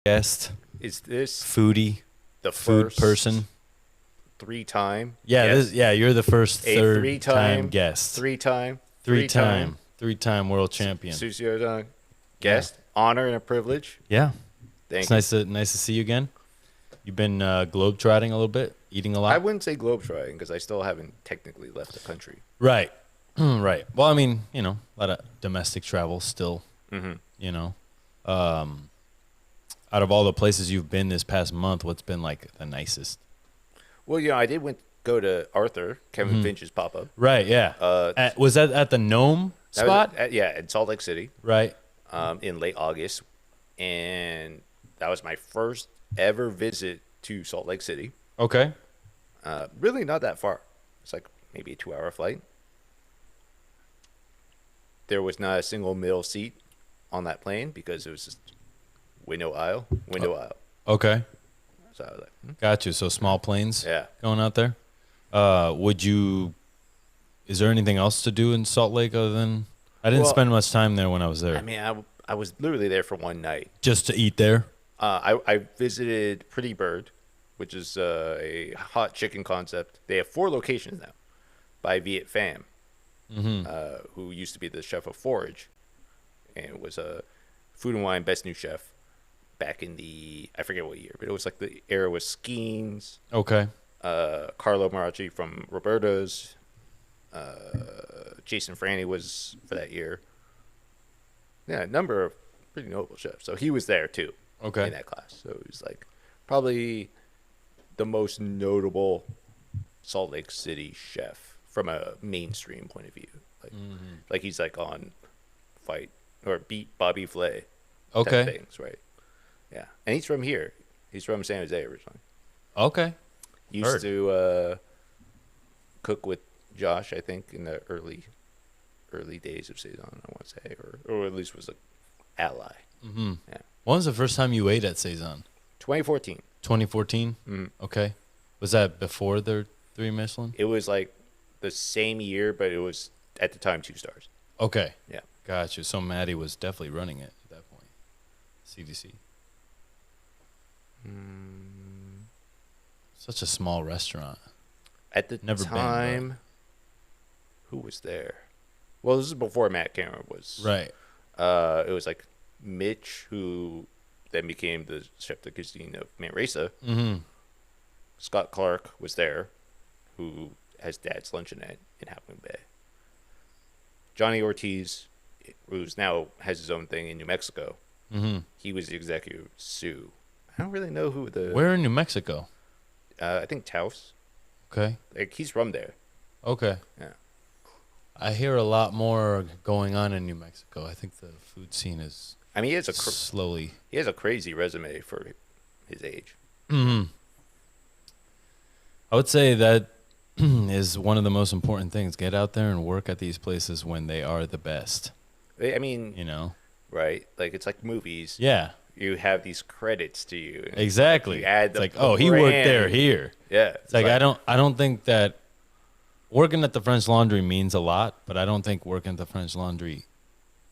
guest, Is this foodie, the food first person. three-time? Yeah, guest? you're the first A third three-time, time guest. three-time, Three-time world champion. Sucio guest, honor and a privilege. Yeah. Thank It's you. nice to see you again. You've been globetrotting a little bit, eating a lot. I wouldn't say globetrotting because I still haven't technically left the country. Right. Right. Well, I mean, a lot of domestic travel still, Mm-hmm. you know. Out of all the places you've been this past month, what's been like the nicest? Well, I did go to Arthur, Kevin Finch's pop-up. Right, yeah. Was that at the Gnome That was spot? in Salt Lake City, Right. in late August, and that was my first ever visit to Salt Lake City. Okay. Really not that far. It's like maybe a 2-hour flight. There was not a single middle seat on that plane because it was just window aisle. Okay. So I was like, Got you. So small planes yeah. going out there. Is there anything else to do in Salt Lake other than, I didn't Well, spend much time there when I was there. I mean, I was literally there for one night. Just to eat there? I visited Pretty Bird, which is a hot chicken concept. They have 4 locations now by Viet Pham, who used to be the chef of Forage and was a Food and Wine Best New Chef back in I forget what year, but it was like the era with Skeens, Okay. Carlo Marachi from Roberta's, Jason Franny was for that year. Yeah, a number of pretty notable chefs. So he was there too. Okay. In that class. So it was like probably the most notable Salt Lake City chef from a mainstream point of view. Like he's like on Fight or Beat Bobby Flay. Okay. Type things, right? Yeah. And he's from here. He's from San Jose originally. Okay. Used to cook with Josh, I think, in the early days of Saison, I want to say, or at least was an ally. Mm-hmm. Yeah. When was the first time you ate at Saison? 2014. 2014? Okay. Was that before their 3 Michelin? It was like the same year, but it was at the time 2 stars. Okay. Yeah. Gotcha. So Maddie was definitely running it at that point. CDC. Such a small restaurant. At the Never been, time, who was there? Well, this is before Matt Cameron was. Right. It was like Mitch, who then became the chef de cuisine of Manresa. Mm-hmm. Scott Clark was there, who has Dad's Luncheonette in Half Moon Bay. Johnny Ortiz, who's now has his own thing in New Mexico. Mm-hmm. He was the executive of Sue. I don't really know who the. Where in New Mexico? I think Taos. Okay. Like he's from there. Okay. Yeah. I hear a lot more going on in New Mexico. I think the food scene is I mean, he has slowly. he has a crazy resume for his age. Mm-hmm. I would say that is one of the most important things. Get out there and work at these places when they are the best. I mean, right? Like it's like movies. Yeah. You have these credits to you. Exactly. You add it's like, oh, he worked there here. Yeah. It's like I don't think that working at the French Laundry means a lot, but I don't think working at the French Laundry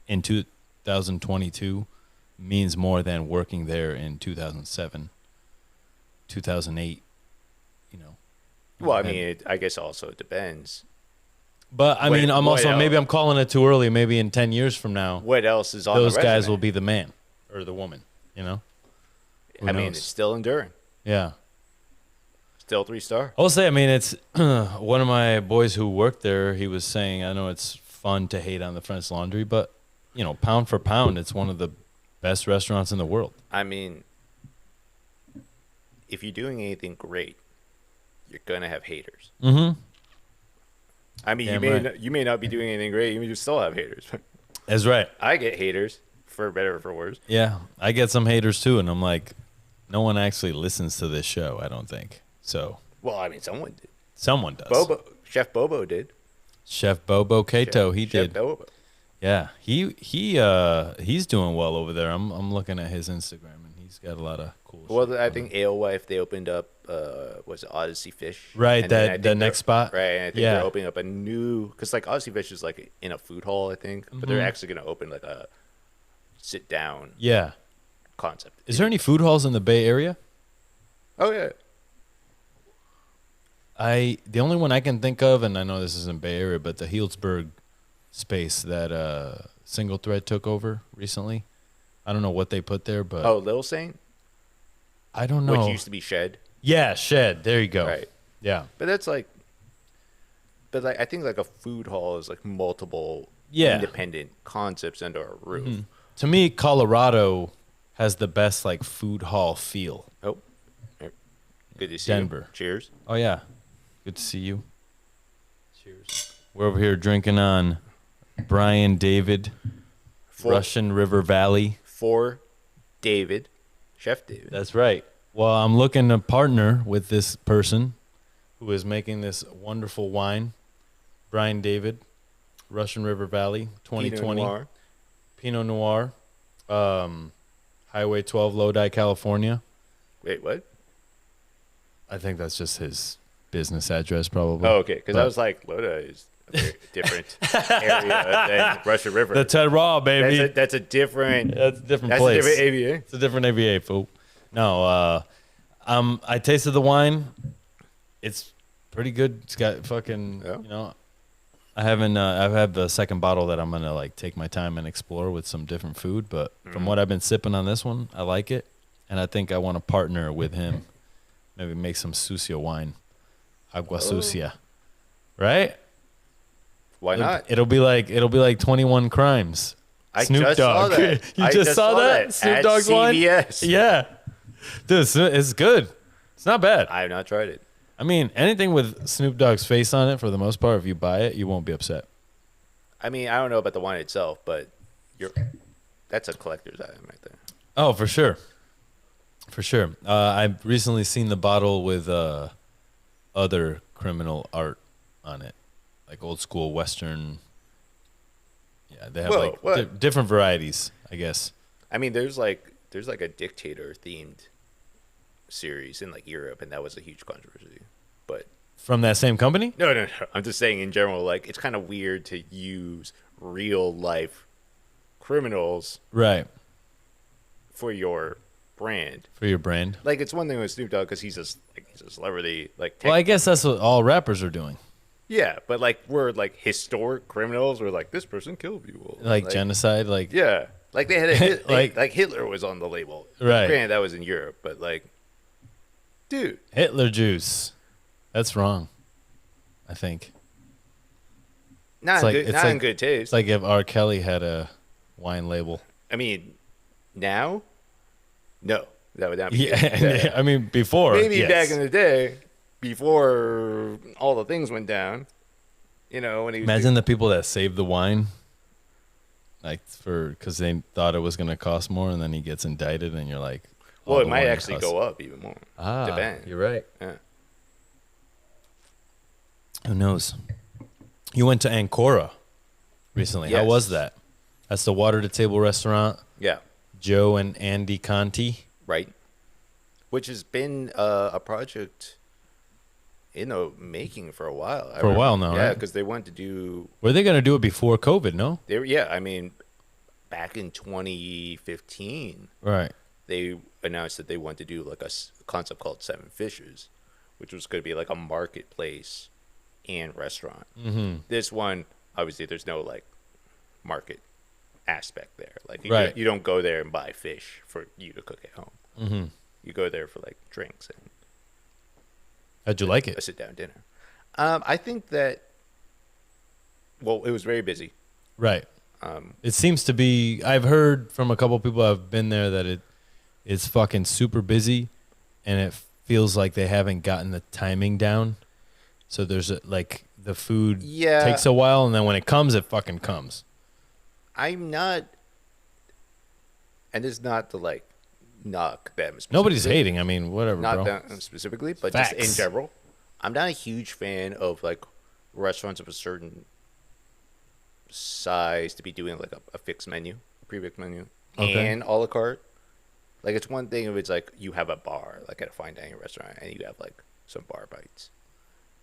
in 2022 means more than working there in 2007, 2008, Well, I mean, I guess also it depends. But I mean, maybe I'm calling it too early. Maybe in 10 years from now, what else is on those the guys resume? will be the man or the woman, Who I mean, knows? it's still enduring. Yeah. Still 3-star. I will say, I mean, it's one of my boys who worked there. He was saying, I know it's fun to hate on the French Laundry, but, pound for pound, it's one of the best restaurants in the world. I mean, if you're doing anything great, you're going to have haters. Mm-hmm. I mean, you may not be doing anything great. You may just still have haters. That's right. I get haters, for better or for worse. Yeah, I get some haters too, and I'm like, no one actually listens to this show, I don't think. So. Well, I mean, someone did. Someone does. Chef Bobo did. Chef Bobo Cato, he did. Chef Bobo. Yeah, he's doing well over there. I'm looking at his Instagram, and he's got a lot of cool. Well, I think Alewife, they opened up was it Odyssey Fish, right? The next spot, right? And I think they're opening up a new, because like Odyssey Fish is like in a food hall, I think, but they're actually going to open like a sit down, concept. Is there any food halls in the Bay Area? Oh yeah. The only one I can think of, and I know this isn't Bay Area, but the Healdsburg space that Single Thread took over recently. I don't know what they put there, but Oh, Lil Saint, I don't know. which used to be Shed. Yeah, Shed. There you go. Right. Yeah. But that's like, I think like a food hall is like multiple Yeah. independent concepts under a roof. Mm-hmm. To me, Colorado has the best like food hall feel. Oh, good to see Denver. you. Cheers. Oh yeah, good to see you. Cheers. We're over here drinking on Brian David, Russian River Valley. For David, Chef David. That's right. Well, I'm looking to partner with this person who is making this wonderful wine. Brian David, Russian River Valley, 2020. Pinot Noir. Highway 12, Lodi, California. Wait, what? I think that's just his business address, probably. Oh, okay. Because I was like, Lodi is a very different area than Russian River. The Terroir, baby. That's a different. That's a different That's place. a different AVA. It's a different AVA, fool. No, I tasted the wine. It's pretty good. It's got fucking, I've had the second bottle that I'm going to like take my time and explore with some different food. But from what I've been sipping on this one, I like it. And I think I want to partner with him. Maybe make some Sucio wine. Agua Sucia. Right? Why not? It'll be like 21 Crimes. Snoop just Dogg. saw that. You just saw that? Snoop Dogg's wine? CVS. Yeah. Dude, it's good. It's not bad. I have not tried it. I mean, anything with Snoop Dogg's face on it, for the most part, if you buy it, you won't be upset. I mean, I don't know about the wine itself, but that's a collector's item right there. Oh, for sure. For sure. I've recently seen the bottle with other criminal art on it, like old school Western. Yeah, they have different varieties, I guess. I mean, there's like a dictator themed series in like Europe, and that was a huge controversy. But from that same company? No. I'm just saying in general, like it's kind of weird to use real life criminals, right, for your brand. For your brand. Like it's one thing with Snoop Dogg because he's a celebrity. Like well, I guess that's what all rappers are doing. Yeah, but like we're like historic criminals. We're like this person killed people. Like genocide. Like yeah, like they had a like Hitler was on the label. Right. Granted, that was in Europe, but like, dude, Hitler juice. That's wrong. I think. Not in good taste. It's like if R. Kelly had a wine label. I mean, now, no, that would not be. Yeah, I mean before. Maybe back in the day, before all the things went down. You know, when he was imagine the people that saved the wine, like because they thought it was going to cost more, and then he gets indicted, and you're like, well, it might actually go up even more. Depends. You're right. Yeah. Who knows? You went to Ancora recently. Yes. How was that? That's the water to table restaurant. Yeah. Joe and Andy Conti. Right. Which has been a project in the making for a while. For a while now, yeah, right? because they wanted to do. Were they going to do it before COVID? No. I mean, back in 2015, right? They announced that they wanted to do like a concept called Seven Fishes, which was going to be like a marketplace and restaurant. Mm-hmm. This one, obviously, there's no like market aspect there. Like right. you don't go there and buy fish for you to cook at home. Mm-hmm. You go there for like drinks and. How'd you like it? A sit-down dinner. I think that. Well, it was very busy. Right. It seems to be. I've heard from a couple people who've been there that it's fucking super busy, and it feels like they haven't gotten the timing down. So there's like the food takes a while, and then when it comes, it fucking comes. I'm not, and it's not to like knock them. Nobody's hating. I mean, whatever, not bro. them specifically, but Facts. just in general. I'm not a huge fan of like restaurants of a certain size to be doing like a fixed menu, a prefixed menu, and a la carte. Like it's one thing if it's like you have a bar, like at a fine dining restaurant, and you have like some bar bites,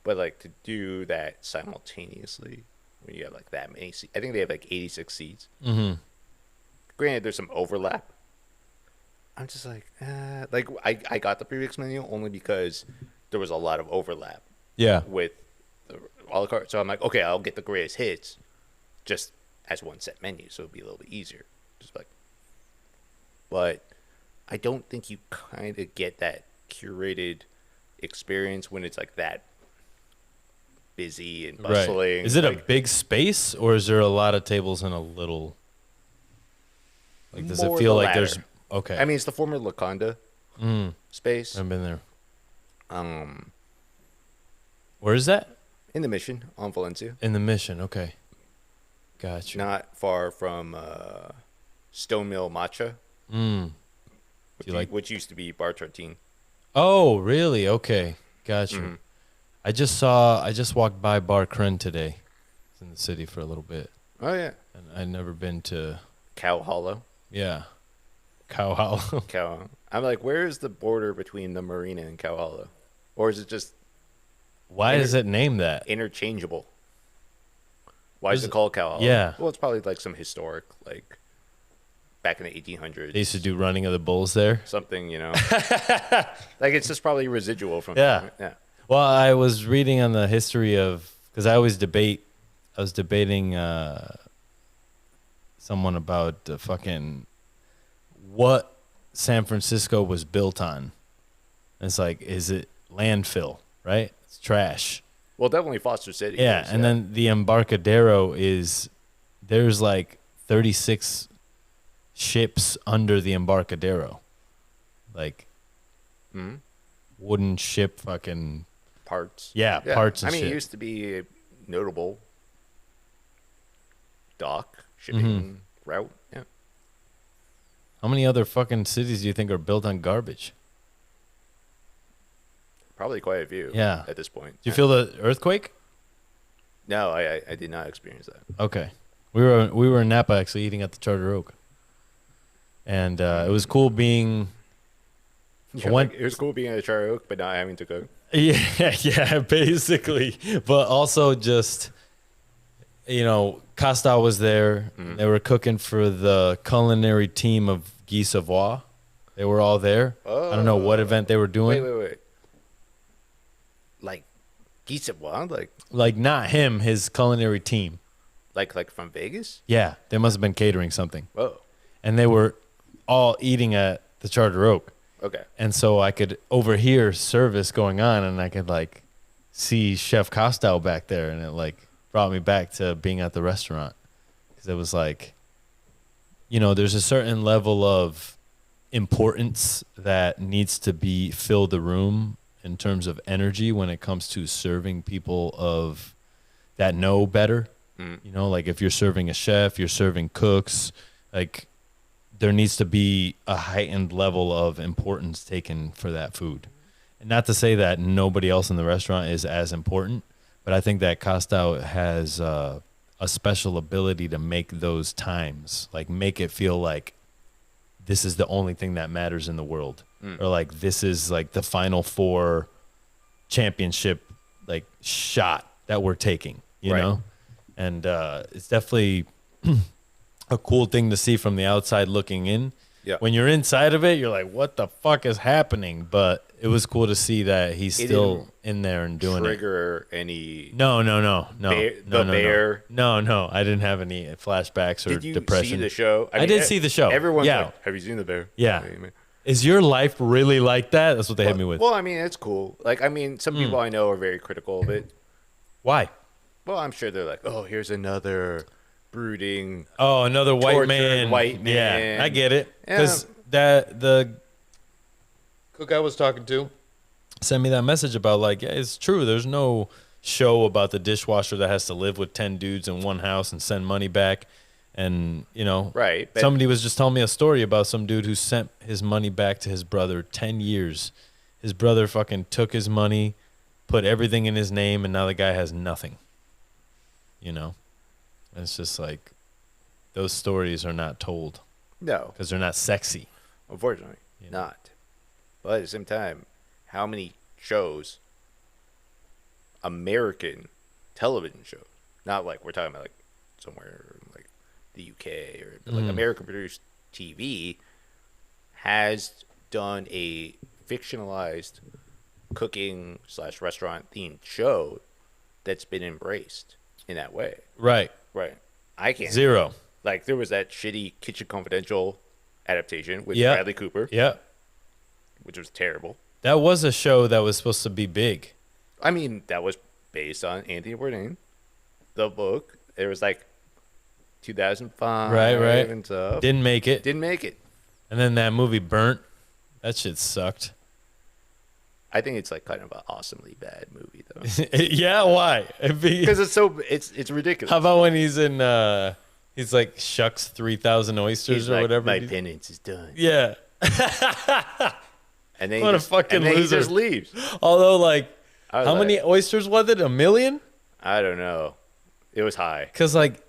but like to do that simultaneously when you have like that many seats. I think they have like 86 seats. Mm-hmm. Granted, there's some overlap, I'm just like I got the prefix menu only because there was a lot of overlap Yeah. with the a la carte. So I'm like, okay, I'll get the greatest hits just as one set menu, so it'll be a little bit easier. Just like, but I don't think you kind of get that curated experience when it's like that busy and Right. bustling. Is it a like, big space or is there a lot of tables in a little? Like, does it more feel the like there's latter. okay? I mean, it's the former Laconda space. I've been there. Um, Where is that? in the Mission on Valencia, In the Mission. Okay. Gotcha. not far from Stone Mill Matcha, Do you like? which used to be Bar Tartine. Oh, really? Okay. Gotcha. Mhm. I just walked by Bar Kren today. It's in the city for a little bit. Oh yeah, And I'd never been to, Cow Hollow. yeah, Cow Hollow. Cow. I'm like, where is the border between the marina and Cow Hollow, or is it just Why is it named that? interchangeable? Why is Is it it- called Cow Hollow? yeah. Well, it's probably like some historic, like back in the 1800s. They used to do Running of the Bulls there. something, like it's just probably residual from Yeah. yeah. Well, I was reading on the history of, because I always debate. I was debating someone about fucking what San Francisco was built on. And it's like, is it landfill? Right? It's trash. Well, definitely Foster City. Yeah, and then the Embarcadero is there's like 36 ships under the Embarcadero, like Mhm. wooden ship, fucking parts. parts and I mean, shit. it used to be a notable dock shipping Mm-hmm. route. Yeah. How many other fucking cities do you think are built on garbage? Probably quite a few. Yeah. At this point. Do you feel the earthquake? No, I did not experience that. Okay, we were in Napa actually eating at the Charter Oak, and it was cool being. It was cool being at a Char Oak, but not having to cook. Yeah, basically. But also just, Costa was there. Mm-hmm. They were cooking for the culinary team of Guy Savoy. They were all there. I don't know what event they were doing. Wait. Like, Geese of Wild? Like not him, his culinary team. Like from Vegas? Yeah, they must have been catering something. Whoa. And they were all eating at the Charter Oak. Okay. And so I could overhear service going on, and I could like see Chef Costello back there, and it like brought me back to being at the restaurant, because it was like, there's a certain level of importance that needs to be fill the room in terms of energy when it comes to serving people of that know better. Like if you're serving a chef, you're serving cooks, like there needs to be a heightened level of importance taken for that food. And not to say that nobody else in the restaurant is as important, but I think that Costa has a special ability to make those times, like make it feel like this is the only thing that matters in the world. Or like this is like the Final Four championship like shot that we're taking, you Right. know? And it's definitely a cool thing to see from the outside looking in. Yeah. When you're inside of it, you're like, what the fuck is happening? But it was cool to see that he's It still didn't in there and doing it. Trigger any. No. Bear? No. I didn't have any flashbacks or Did you depression. see the show? I did see the show. Everyone's Yeah. like, have you seen the bear? Yeah. Is your life really like that? That's what they hit me with. Well, I mean, it's cool. Like, I mean, some people I know are very critical of it. Why? Well, I'm sure they're like, oh, here's another brooding. Oh, another white Tortured man. white Yeah, man. I get it. Yeah. Because the cook I was talking to sent me that message about like, yeah, it's true. There's no show about the dishwasher that has to live with 10 dudes in one house and send money back. And, Right, but- somebody was just telling me a story about some dude who sent his money back to his brother 10 years. His brother fucking took his money, put everything in his name, and now the guy has nothing. And it's just like those stories are not told No, because they're not sexy. unfortunately, not. But at the same time, how many shows, American television shows, not like we're talking about like somewhere like the UK or like American produced TV, has done a fictionalized cooking / restaurant themed show that's been embraced in that way. Right. Right. I can't. Zero. Like there was that shitty Kitchen Confidential adaptation with Yeah. Bradley Cooper, Yeah. which was terrible. That was a show that was supposed to be big. I mean, that was based on Anthony Bourdain, the book. It was like 2005, Right. and stuff. Didn't make it. Didn't make it. And then that movie Burnt. That shit sucked. I think it's like kind of an awesomely bad movie though, Yeah, why? because it's ridiculous. How about when he's in he's like shucks 3,000 oysters He's or like, whatever. my penance is done. Yeah. And then What a fucking and then loser. he just leaves. Although like I was how like, many oysters was it? 1 million? I don't know. It was high. Cuz like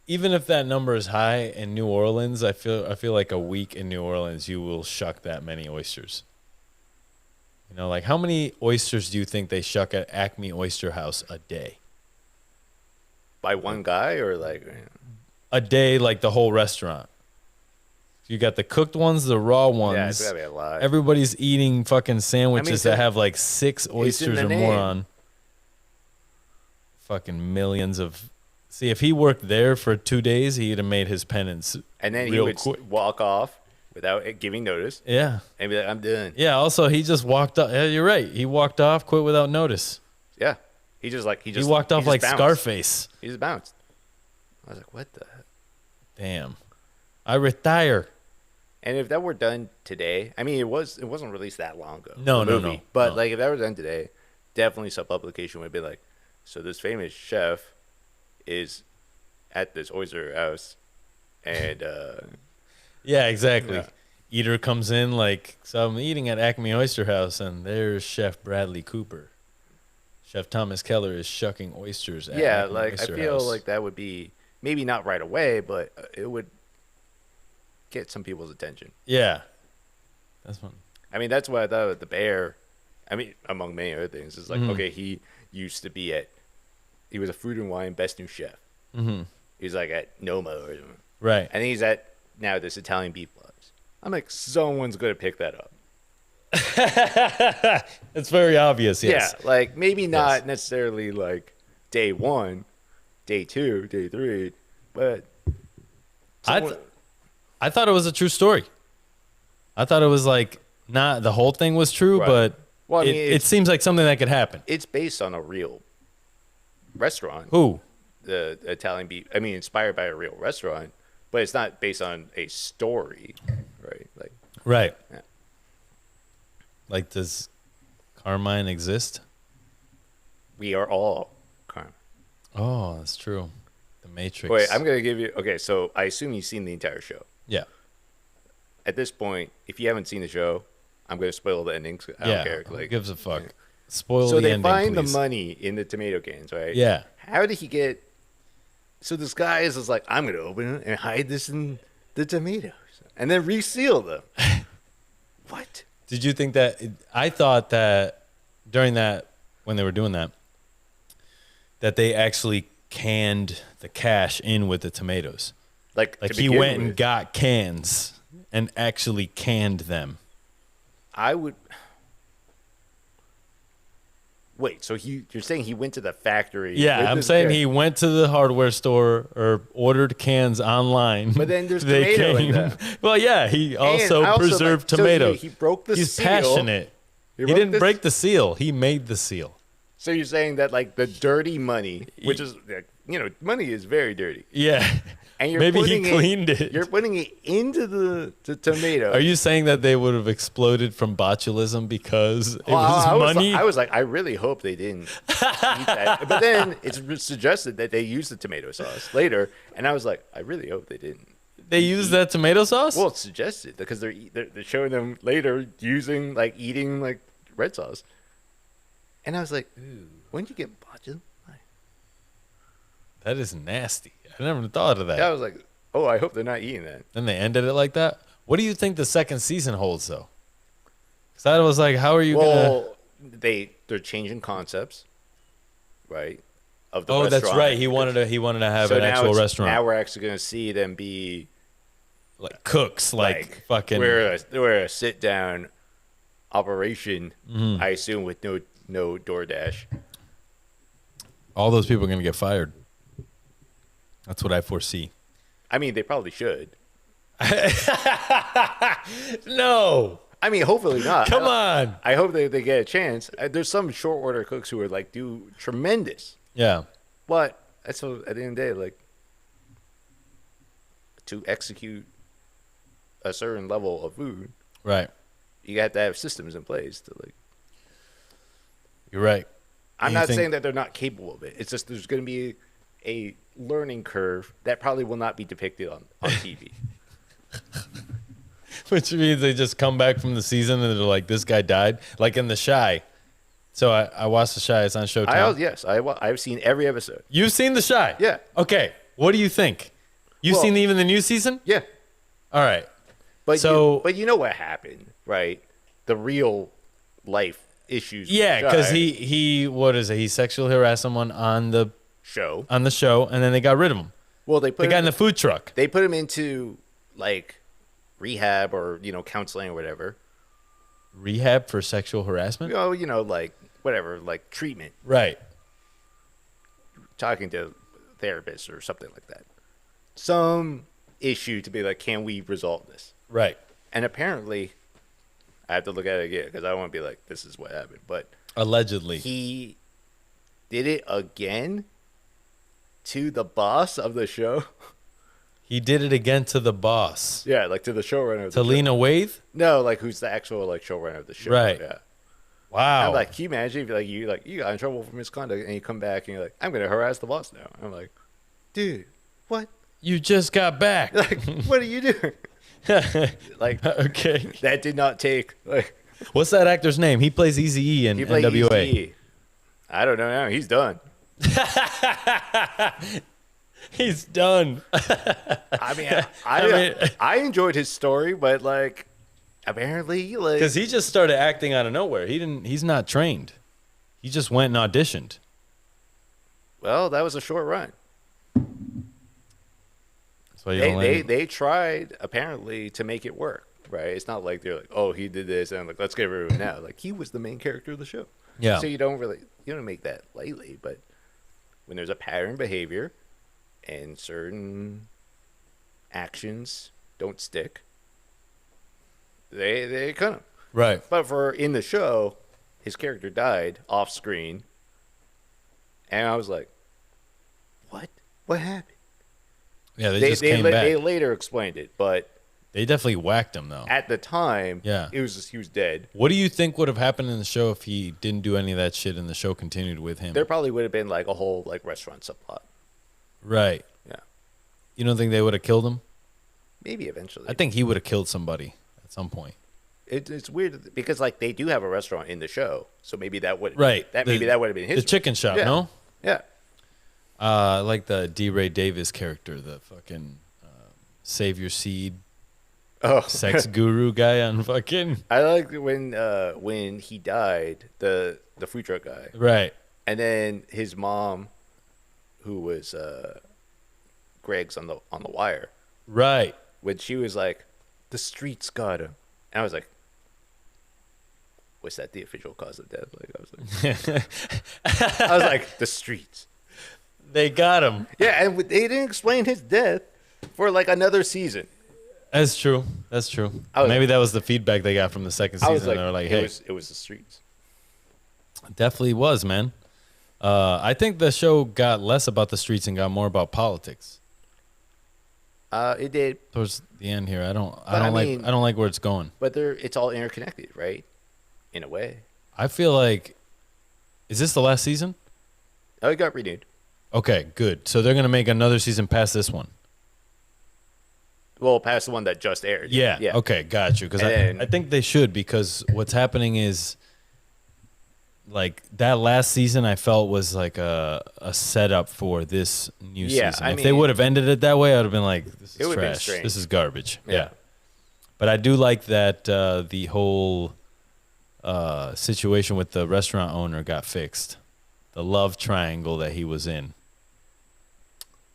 even if that number is high in New Orleans, I feel like a week in New Orleans you will shuck that many oysters. You know, like how many oysters do you think they shuck at Acme Oyster House a day? By one guy or like A day, like the whole restaurant. You got the cooked ones, the raw yeah, ones. it's gotta be a lot. Everybody's eating fucking sandwiches it's in- that have like 6 oysters the or more name. on. Fucking millions of. See, if he worked there for 2 days, he'd have made his penance. And then he real would quick. walk off without it giving notice Yeah. and be like, I'm done. Yeah. Also, he just walked off. Yeah, you're right. He walked off, quit without notice. Yeah. He just He walked off like bounced. Scarface. He just bounced. I was like, what the heck? Damn. I retire. And if that were done today, I mean, it wasn't released that long ago. No, the no, movie. no, But no. like, if that were done today, definitely some publication would be like, so this famous chef is at this oyster house, and Yeah, exactly. Yeah. Eater comes in like, so I'm eating at Acme Oyster House, and there's Chef Bradley Cooper. Chef Thomas Keller is shucking oysters at yeah, Acme like I Oyster feel House. like that would be maybe not right away, but it would get some people's attention. Yeah. That's one. I mean, that's why I thought the Bear. I mean, among many other things, is like Mhm. okay, he used to be at. He was a food and wine best new chef. Mm-hmm. He's like at Noma or something. Right. And he's at now this Italian beef clubs. I'm like, someone's gonna pick that up. It's very obvious, yes. Yeah, like maybe not Yes. necessarily like day 1, day 2, day 3, but I thought it was a true story. I thought it was like not the whole thing was true, Right. but Well, I mean, it it's- seems like something that could happen. it's based on a real restaurant. Who? The Italian beef. I mean, inspired by a real restaurant, but it's not based on a story, right? Like, Right. Yeah. Like, does Carmine exist? we are all karma. Oh, that's true. The Matrix. Wait, I'm gonna give you. Okay, so I assume you've seen the entire show. Yeah. At this point, if you haven't seen the show, I'm gonna spoil the endings. I Yeah. don't care. Who Like, gives a fuck? Spoil so the they ending, find please. the money in the tomato cans, right? Yeah. How did he get? So this guy is just like, I'm gonna open it and hide this in the tomatoes, and then reseal them. What? Did you think that? I thought that during that, when they were doing that, that they actually canned the cash in with the tomatoes. Like Like to he begin went and with, got cans and actually canned them. I would. Wait, so you're saying he went to the factory? with Yeah, I'm his saying can- he went to the hardware store or ordered cans online. But then there's They tomato in came- them. Well, yeah, he also I also, preserved like, so tomatoes. he broke the He's seal. passionate. He broke didn't the- break the seal. He made the seal. So you're saying that like the dirty money, which is like, money is very dirty, Yeah. and you're Maybe he putting cleaned it. You're putting it into the tomato. Are you saying that they would have exploded from botulism because it Well, was money? I was like, I really hope they didn't eat that. But then it's suggested that they used the tomato sauce later, and I was like, I really hope they didn't. They used that tomato sauce? Well, it's suggested because they're showing them later eating like red sauce, and I was like, when did you get botulism? That is nasty. I never thought of that. I was like, oh, I hope they're not eating that. Then they ended it like that. What do you think the second season holds, though? Because I was like, how are you gonna? Well, they're changing concepts, right? Of the Oh, restaurant. that's right. He wanted to have So an now actual restaurant. Now we're actually going to see them be like cooks, like fucking. We're a sit down operation. Mm-hmm. I assume with no DoorDash. All those people are gonna get fired. That's what I foresee. I mean, they probably should. No. I mean, hopefully not. Come on. I hope they get a chance. There's some short order cooks who are like do tremendous. Yeah. But that's what, at the end of the day, like to execute a certain level of food, Right. you have to have systems in place to like. You're right. I'm not saying that they're not capable of it. It's just there's going to be a learning curve that probably will not be depicted on TV. Which means they just come back from the season and they're like, this guy died. Like in The Shy. So I watched The Shy. It's on Showtime. I've seen every episode. You've seen The Shy? Yeah. Okay. What do you think? You've seen even the new season? Yeah. All right. But you know what happened, right? The real life issues. Yeah, because he what is it? He sexually harassed someone on the show, and then they got rid of him. Well, they put the guy in the food truck. They put him into like rehab or counseling or whatever. Rehab for sexual harassment? Like whatever, like treatment. Right. Talking to therapists or something like that. Some issue to be like, can we resolve this? Right. And apparently, I have to look at it again because I want to be like, this is what happened. But allegedly, he did it again to the boss of the show. He did it again to the boss. Yeah, like to the showrunner of the show. To Lena Waithe? No, like who's the actual like showrunner of the show. Right. Yeah. Wow. I'm like, can you imagine if you got in trouble for misconduct and you come back and you're like, I'm gonna harass the boss now. I'm like, dude, what? You just got back. Like, what are you doing? Like, okay. That did not take like. What's that actor's name? He plays Eazy-E in NWA. Eazy-E. I don't know now. He's done. He's done. I mean, I enjoyed his story, but like, apparently, like, because he just started acting out of nowhere. He's not trained. He just went and auditioned. Well, that was a short run. So they tried apparently to make it work. Right? It's not like they're like, oh, he did this, and like, let's get rid of him now. Like, he was the main character of the show. Yeah. So you don't make that lightly, but when there's a pattern behavior and certain actions don't stick, they cut him. Right. But in the show, his character died off screen, and I was like, what? What happened? Yeah, they just came back. They later explained it, but they definitely whacked him though. At the time, yeah, he was dead. What do you think would have happened in the show if he didn't do any of that shit and the show continued with him? There probably would have been like a whole like restaurant subplot. Right. Yeah. You don't think they would have killed him? Maybe eventually. I think he would have killed somebody at some point. It's weird because like they do have a restaurant in the show, so maybe that would maybe that would have been his. The chicken shop, yeah. No. Yeah. Like the D. Ray Davis character, the fucking Save Your Seed. Oh, sex guru guy on fucking. I like when he died, the food truck guy, right? And then his mom, who was Greg's on the wire, right? When she was like, "The streets got him," and I was like, "Was that the official cause of death?" Like I was like, "The streets." They got him. Yeah, and they didn't explain his death for like another season. That's true. Maybe that was the feedback they got from the second season. They were like, "Hey, it was the streets." Definitely was, man. I think the show got less about the streets and got more about politics. It did towards the end here. I don't like where it's going. But it's all interconnected, right? In a way. I feel like, is this the last season? Oh, it got renewed. Okay, good. So they're gonna make another season past this one. Well, past the one that just aired. Yeah. Okay, got you. Because I think they should, because what's happening is, like, that last season I felt was like a setup for this new season. If they would have ended it that way, I would have been like, this is trash. This is garbage. Yeah. But I do like that the whole situation with the restaurant owner got fixed. The love triangle that he was in.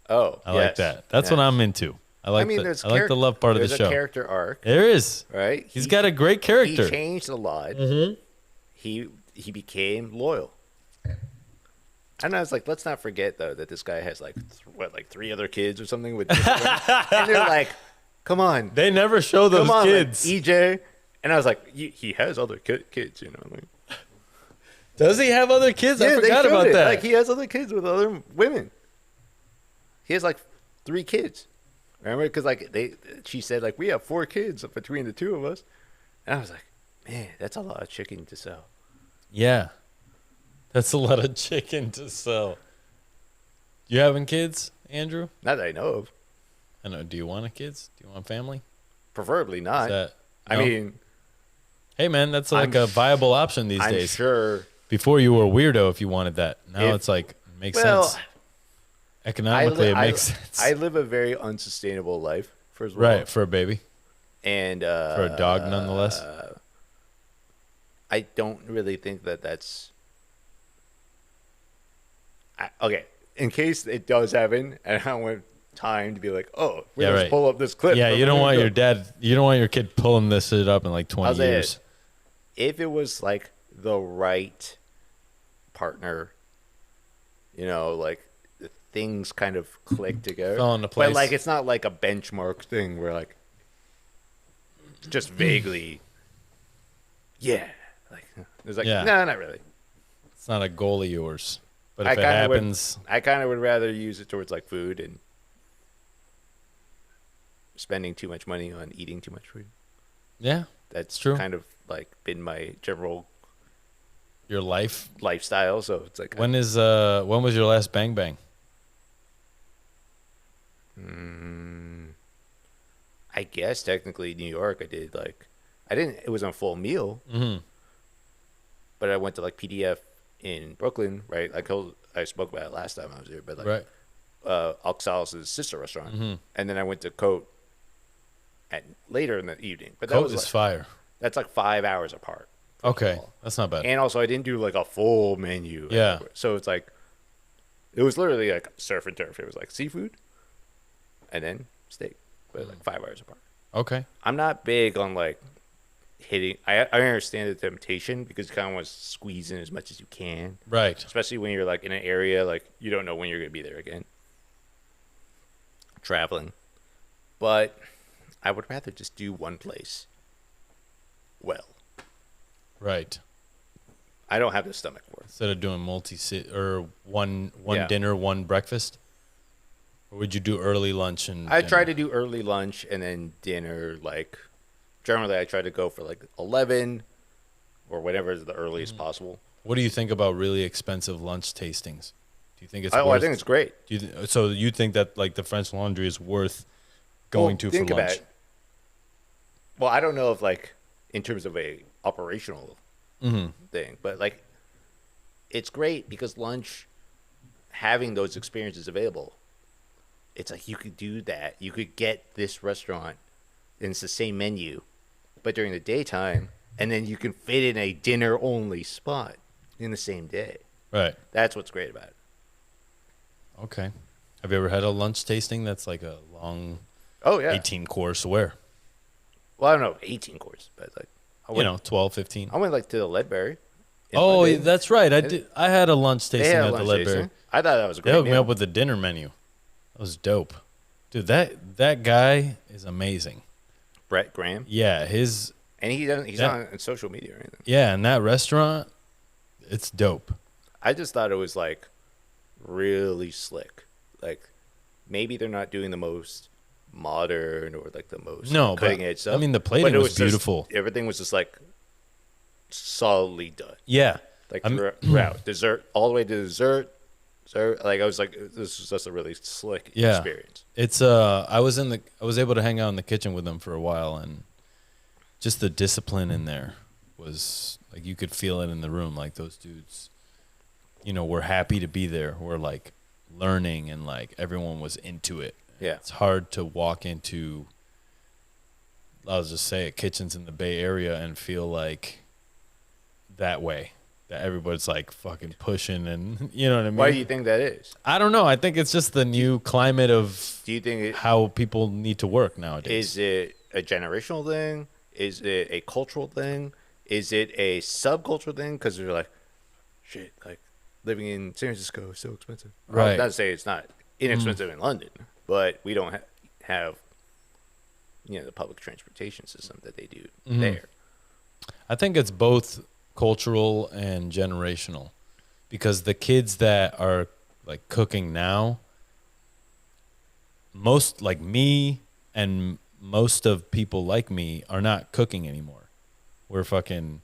Oh, I like that. That's what I'm into. I like I like the love part of the show. There's a character arc. There is. Right? He's got a great character. He changed a lot. He became loyal. And I was like, let's not forget though that this guy has like like 3 other kids or something with different women. And they're like, come on. They never show those kids. Like, EJ. And I was like, he has other kids, you know. Like, does he have other kids? Yeah, I forgot about that. Like he has other kids with other women. He has like 3 kids. Remember? Because like she said like we have 4 kids between the 2 of us. And I was like, man, that's a lot of chicken to sell. Yeah. That's a lot of chicken to sell. You having kids, Andrew? Not that I know of. I know. Do you want a kids? Do you want family? Preferably not. No? I mean, hey man, that's like a viable option these days. I'm sure. Before you were a weirdo if you wanted that. Now it's like makes sense. Economically, it makes sense. I live a very unsustainable life. First of all, right, for a baby, and for a dog, nonetheless. I don't really think that's. Okay, in case it does happen, and I don't want time to be like, oh, we just pull up this clip. Yeah, you don't want your kid pulling this shit up in like 20 years. If it was like the right partner, you know, like things kind of click together. Fell into place. But like it's not like a benchmark thing where like just vaguely, yeah, like it's like no, not really. It's not a goal of yours. But if it happens, I kind of would rather use it towards like food and spending too much money on eating too much food. Yeah, that's true. Kind of like been my general lifestyle. So it's like when was your last bang bang? I guess technically New York. I did like it was on a full meal, but I went to like PDF in Brooklyn, right? I spoke about it last time I was here, but like Oxal's sister restaurant, and then I went to Cote later in the evening. But Cote is fire. That's like 5 hours apart. Okay, that's not bad. And also, I didn't do like a full menu. Yeah. So it's like, it was literally like surf and turf. It was like seafood, and then steak, but like 5 hours apart. Okay. I'm not big on like hitting. I understand the temptation because you kind of want to squeeze in as much as you can. Right. Especially when you're like in an area like you don't know when you're gonna be there again. Traveling, but I would rather just do one place. Well. Right. I don't have the stomach for it. Instead of doing one dinner, one breakfast? Or would you do early lunch and I try to do early lunch and then dinner. Like, generally, I try to go for like 11 or whatever is the earliest possible. What do you think about really expensive lunch tastings? Do you think it's I think it's great. So you think that like the French Laundry is worth going to for lunch? Well, I don't know if like in terms of a operational thing, but like it's great because lunch, having those experiences available, it's like you could do that. You could get this restaurant and it's the same menu, but during the daytime, and then you can fit in a dinner only spot in the same day. Right. That's what's great about it. Okay. Have you ever had a lunch tasting that's like a long 18 course? Where? Well, I don't know, 18 course, but like 12, 15. I went like to the Ledbury. Oh, that's right. I had a lunch tasting at the Ledbury. I thought that was a great They hooked me up with the dinner menu. That was dope. Dude, that guy is amazing. Brett Graham? Yeah, he's not on social media or anything. Yeah, and that restaurant, it's dope. I just thought it was like really slick. Like maybe they're not doing the most modern or like the most cutting edge stuff. I mean, the plating was beautiful. Everything was just like solidly done. Yeah. Like throughout. Dessert, all the way to dessert. Like I was like, this was just a really slick experience. It's I was able to hang out in the kitchen with them for a while, and just the discipline in there was like you could feel it in the room. Like those dudes, were happy to be there. We're like learning, and like everyone was into it. Yeah, it's hard to walk into, I'll just say it, kitchens in the Bay Area and feel like that way. that everybody's like fucking pushing, and you know what I mean? Why do you think that is? I don't know. I think it's just the new climate of Do you think how people need to work nowadays. is it a generational thing? Is it a cultural thing? Is it a subcultural thing? Because they're like, shit, like living in San Francisco is so expensive. Right. Not to say it's not inexpensive in London, but we don't have the public transportation system that they do there. I think it's both cultural and generational, because the kids that are like cooking now, most like me and most of people like me are not cooking anymore. We're fucking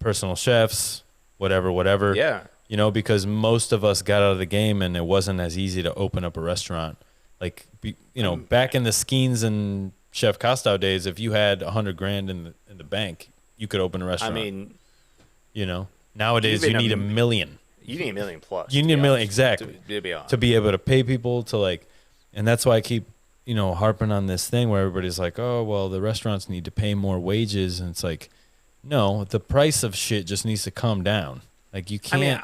personal chefs, whatever. Yeah. You know, because most of us got out of the game and it wasn't as easy to open up a restaurant. Like, back in the Skeens and Chef Costow days, if you had $100,000 in the bank, you could open a restaurant. I mean, nowadays you need $1 million. You need $1 million plus. You need $1 million, exactly, to be honest. to be able to pay people to like, and that's why I keep harping on this thing where everybody's like, oh well, the restaurants need to pay more wages, and it's like, no, the price of shit just needs to come down. Like you can't,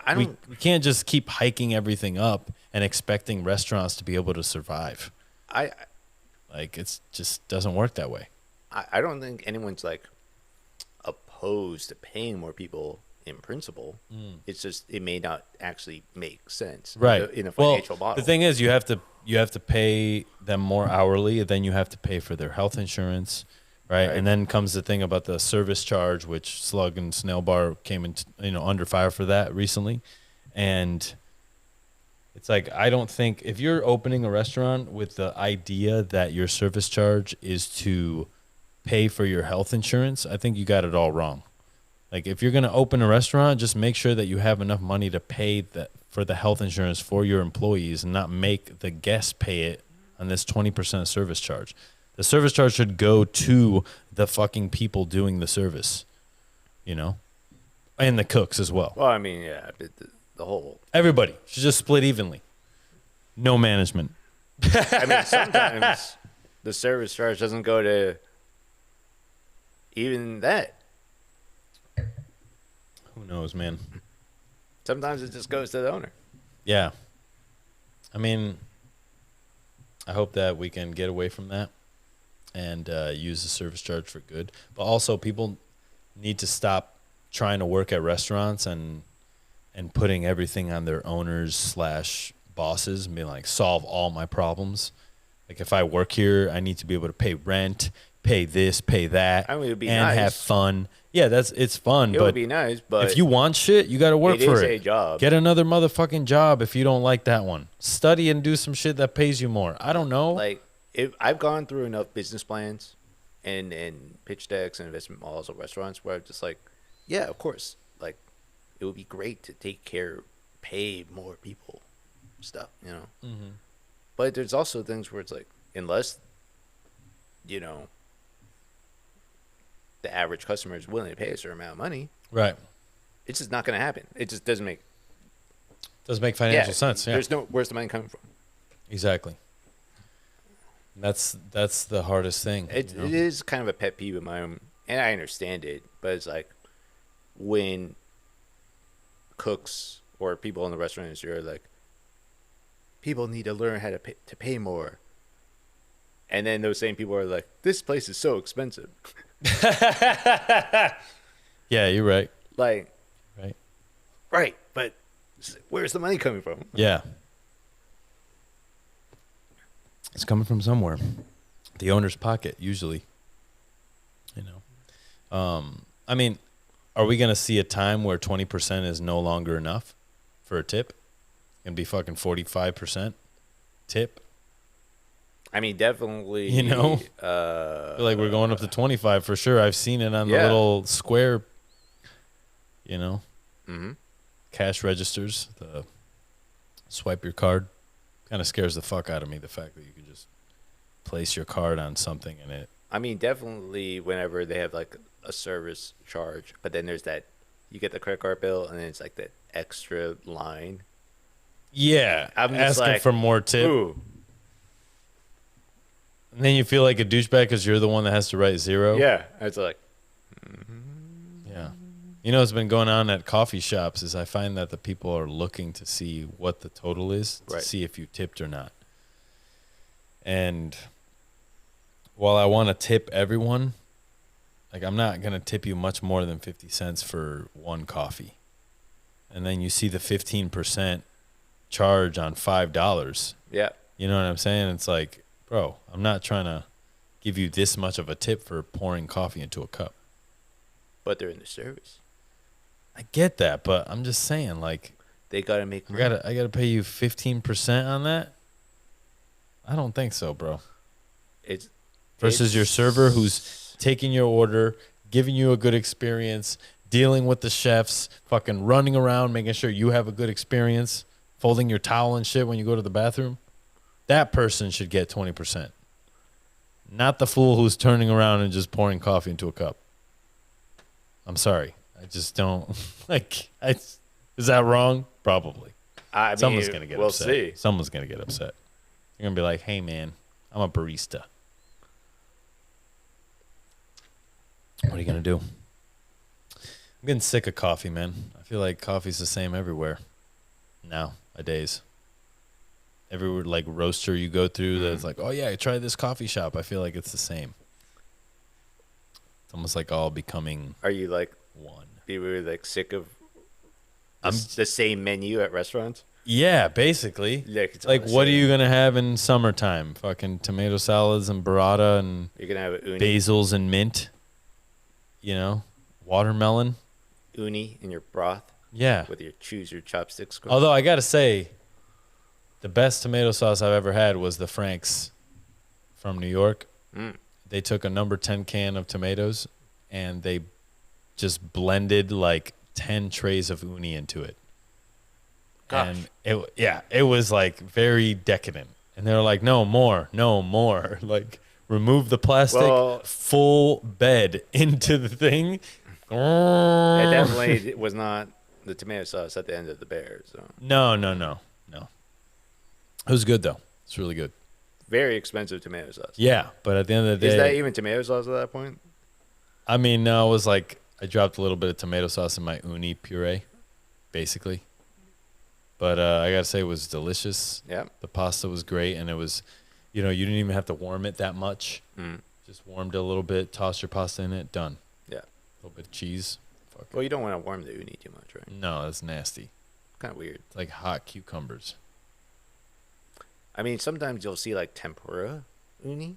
we can't just keep hiking everything up and expecting restaurants to be able to survive. Like it's just doesn't work that way. I don't think anyone's like opposed to paying more people in principle. It's just it may not actually make sense, right? In a financial model. The thing is, you have to pay them more hourly, and then you have to pay for their health insurance, right? And then comes the thing about the service charge, which Slug and Snail Bar came in, under fire for that recently, and it's like, I don't think if you're opening a restaurant with the idea that your service charge is to pay for your health insurance, I think you got it all wrong. Like if you're going to open a restaurant, just make sure that you have enough money to pay for the health insurance for your employees and not make the guests pay it on this 20% service charge. The service charge should go to the fucking people doing the service, and the cooks as well. Well, I mean, yeah, the whole. Everybody should just split evenly. No management. I mean, sometimes the service charge doesn't go to even that. Who knows, man? Sometimes it just goes to the owner. Yeah. I mean, I hope that we can get away from that and use the service charge for good. But also, people need to stop trying to work at restaurants and putting everything on their owners / bosses and being like, solve all my problems. Like if I work here, I need to be able to pay rent, pay this, pay that, I mean, it'd be and nice. have fun. Yeah, it's fun. It would be nice, but if you want shit, you got to work for it. It is a job. Get another motherfucking job if you don't like that one. Study and do some shit that pays you more. I don't know. Like, I've gone through enough business plans and pitch decks and investment models of restaurants where I'm just like, yeah, of course. Like, it would be great to pay more people stuff, Mm-hmm. But there's also things where it's like, unless, the average customer is willing to pay a certain amount of money, right? It's just not going to happen. It just doesn't make financial sense. Yeah. Where's the money coming from? Exactly. That's the hardest thing. It is kind of a pet peeve of my own, and I understand it, but it's like when cooks or people in the restaurant industry are like, people need to learn how to pay more, and then those same people are like, this place is so expensive. Yeah, you're right. Like, right, but where's the money coming from? Yeah, it's coming from somewhere. The owner's pocket, usually. I mean, are we gonna see a time where 20% is no longer enough for a tip? It's gonna be fucking 45% tip. I mean, definitely. I feel like we're going up to 25 for sure. I've seen it on the little square, mm-hmm. cash registers. The swipe your card kind of scares the fuck out of me. The fact that you can just place your card on something and it. I mean, definitely whenever they have like a service charge, but then there's that, you get the credit card bill and then it's like that extra line. Yeah, I'm just asking like, for more tip. Ooh. And then you feel like a douchebag because you're the one that has to write zero. Yeah, it's like. Yeah. You know what's been going on at coffee shops is I find that the people are looking to see what the total is to Right. see if you tipped or not. And while I want to tip everyone, like I'm not going to tip you much more than 50 cents for one coffee. And then you see the 15% charge on $5. Yeah. You know what I'm saying? It's like, bro, I'm not trying to give you this much of a tip for pouring coffee into a cup. But they're in the service. I get that, but I'm just saying, like, They gotta make money. I gotta pay you 15% on that. I don't think so, bro. It's Versus your server who's taking your order, giving you a good experience, dealing with the chefs, fucking running around, making sure you have a good experience, folding your towel and shit when you go to the bathroom. That person should get 20%. Not the fool who's turning around and just pouring coffee into a cup. I'm sorry. I just don't like. Is that wrong? Probably. I mean, Someone's gonna get we'll upset. see. Someone's gonna get upset. They're gonna be like, "Hey, man, I'm a barista. What are you gonna do?" I'm getting sick of coffee, man. I feel like coffee's the same everywhere nowadays. Every like roaster you go through, that's like, "Oh yeah, try this coffee shop." I feel like it's the same. It's almost like all becoming Are you like one. people like sick of I'm the same menu at restaurants? Yeah, basically. It's all Like, the what are same. you gonna have in summertime? Fucking tomato salads and burrata and You're gonna have uni, basils and mint. You know, watermelon. uni in your broth Yeah. with your choose your chopsticks. Although I gotta say, the best tomato sauce I've ever had was the Frank's from New York. Mm. They took a number 10 can of tomatoes and they just blended like 10 trays of uni into it. Gosh. And it was like very decadent. And they were like, no more. Like, remove the plastic, Well- full bed into the thing. It definitely was not the tomato sauce at the end of the bear. So No. It was good though. It's really good. very expensive tomato sauce. Yeah, but at the end of the day, Is that even tomato sauce at that point? I mean, no, it was like I dropped a little bit of tomato sauce in my uni puree, basically. But I gotta say, it was delicious. Yeah. The pasta was great, and it was, you know, you didn't even have to warm it that much. Mm. Just warmed it a little bit, tossed your pasta in it, done. Yeah. A little bit of cheese. Fuck it. Well, you don't want to warm the uni too much, right? No, that's nasty. Kind of weird. It's like hot cucumbers. I mean, sometimes you'll see like tempura uni,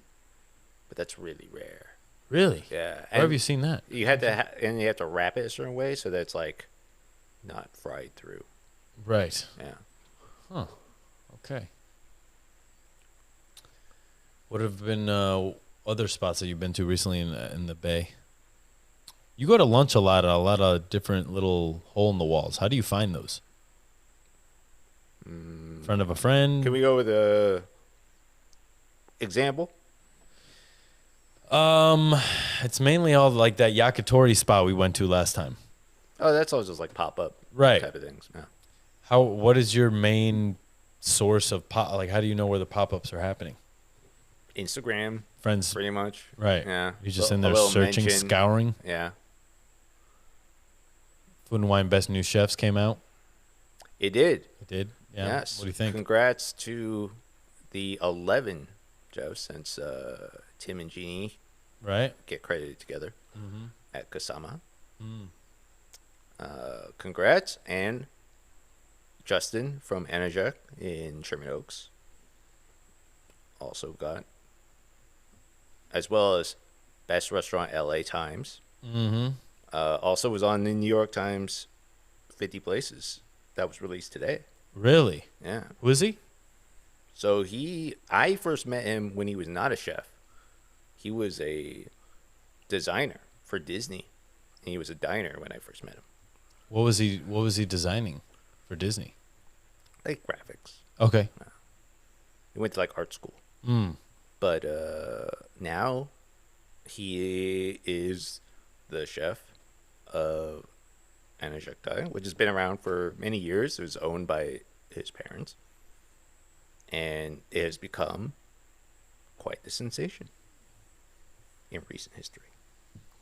but that's really rare. Really? Yeah. Where have you seen that? You had to and you have to wrap it a certain way so that it's like not fried through. Right. Yeah. Huh. Okay. What have been other spots that you've been to recently in the Bay? You go to lunch a lot at a lot of different little hole in the walls. How do you find those? Friend of a friend? Can we go with a example? It's mainly all like that yakitori spot we went to last time. Oh, that's all just like pop up Right. type of things. Yeah. What is your main source of like how do you know where the pop-ups are happening? Instagram, Friends, pretty much. right. Yeah. You're just A in there little searching, mention. scouring. Yeah. Food and Wine Best New Chefs came out. It did. It did. Yeah. Yes. What do you think? Congrats to the 11, Joe, since Tim and Jeannie Right. get credited together Mm-hmm. at Kasama. Mm. Congrats. And Justin from Energec in Sherman Oaks also got, as well as Best Restaurant LA Times. Mm-hmm. Also was on the New York Times 50 Places. That was released today. Really? Yeah. Who is he? So I first met him when he was not a chef. He was a designer for Disney. And he was a diner when I first met him. What was he designing for Disney? Like graphics. Okay. He went to like art school. Mm. But now he is the chef of Energectai, which has been around for many years. It was owned by his parents. And it has become quite the sensation in recent history.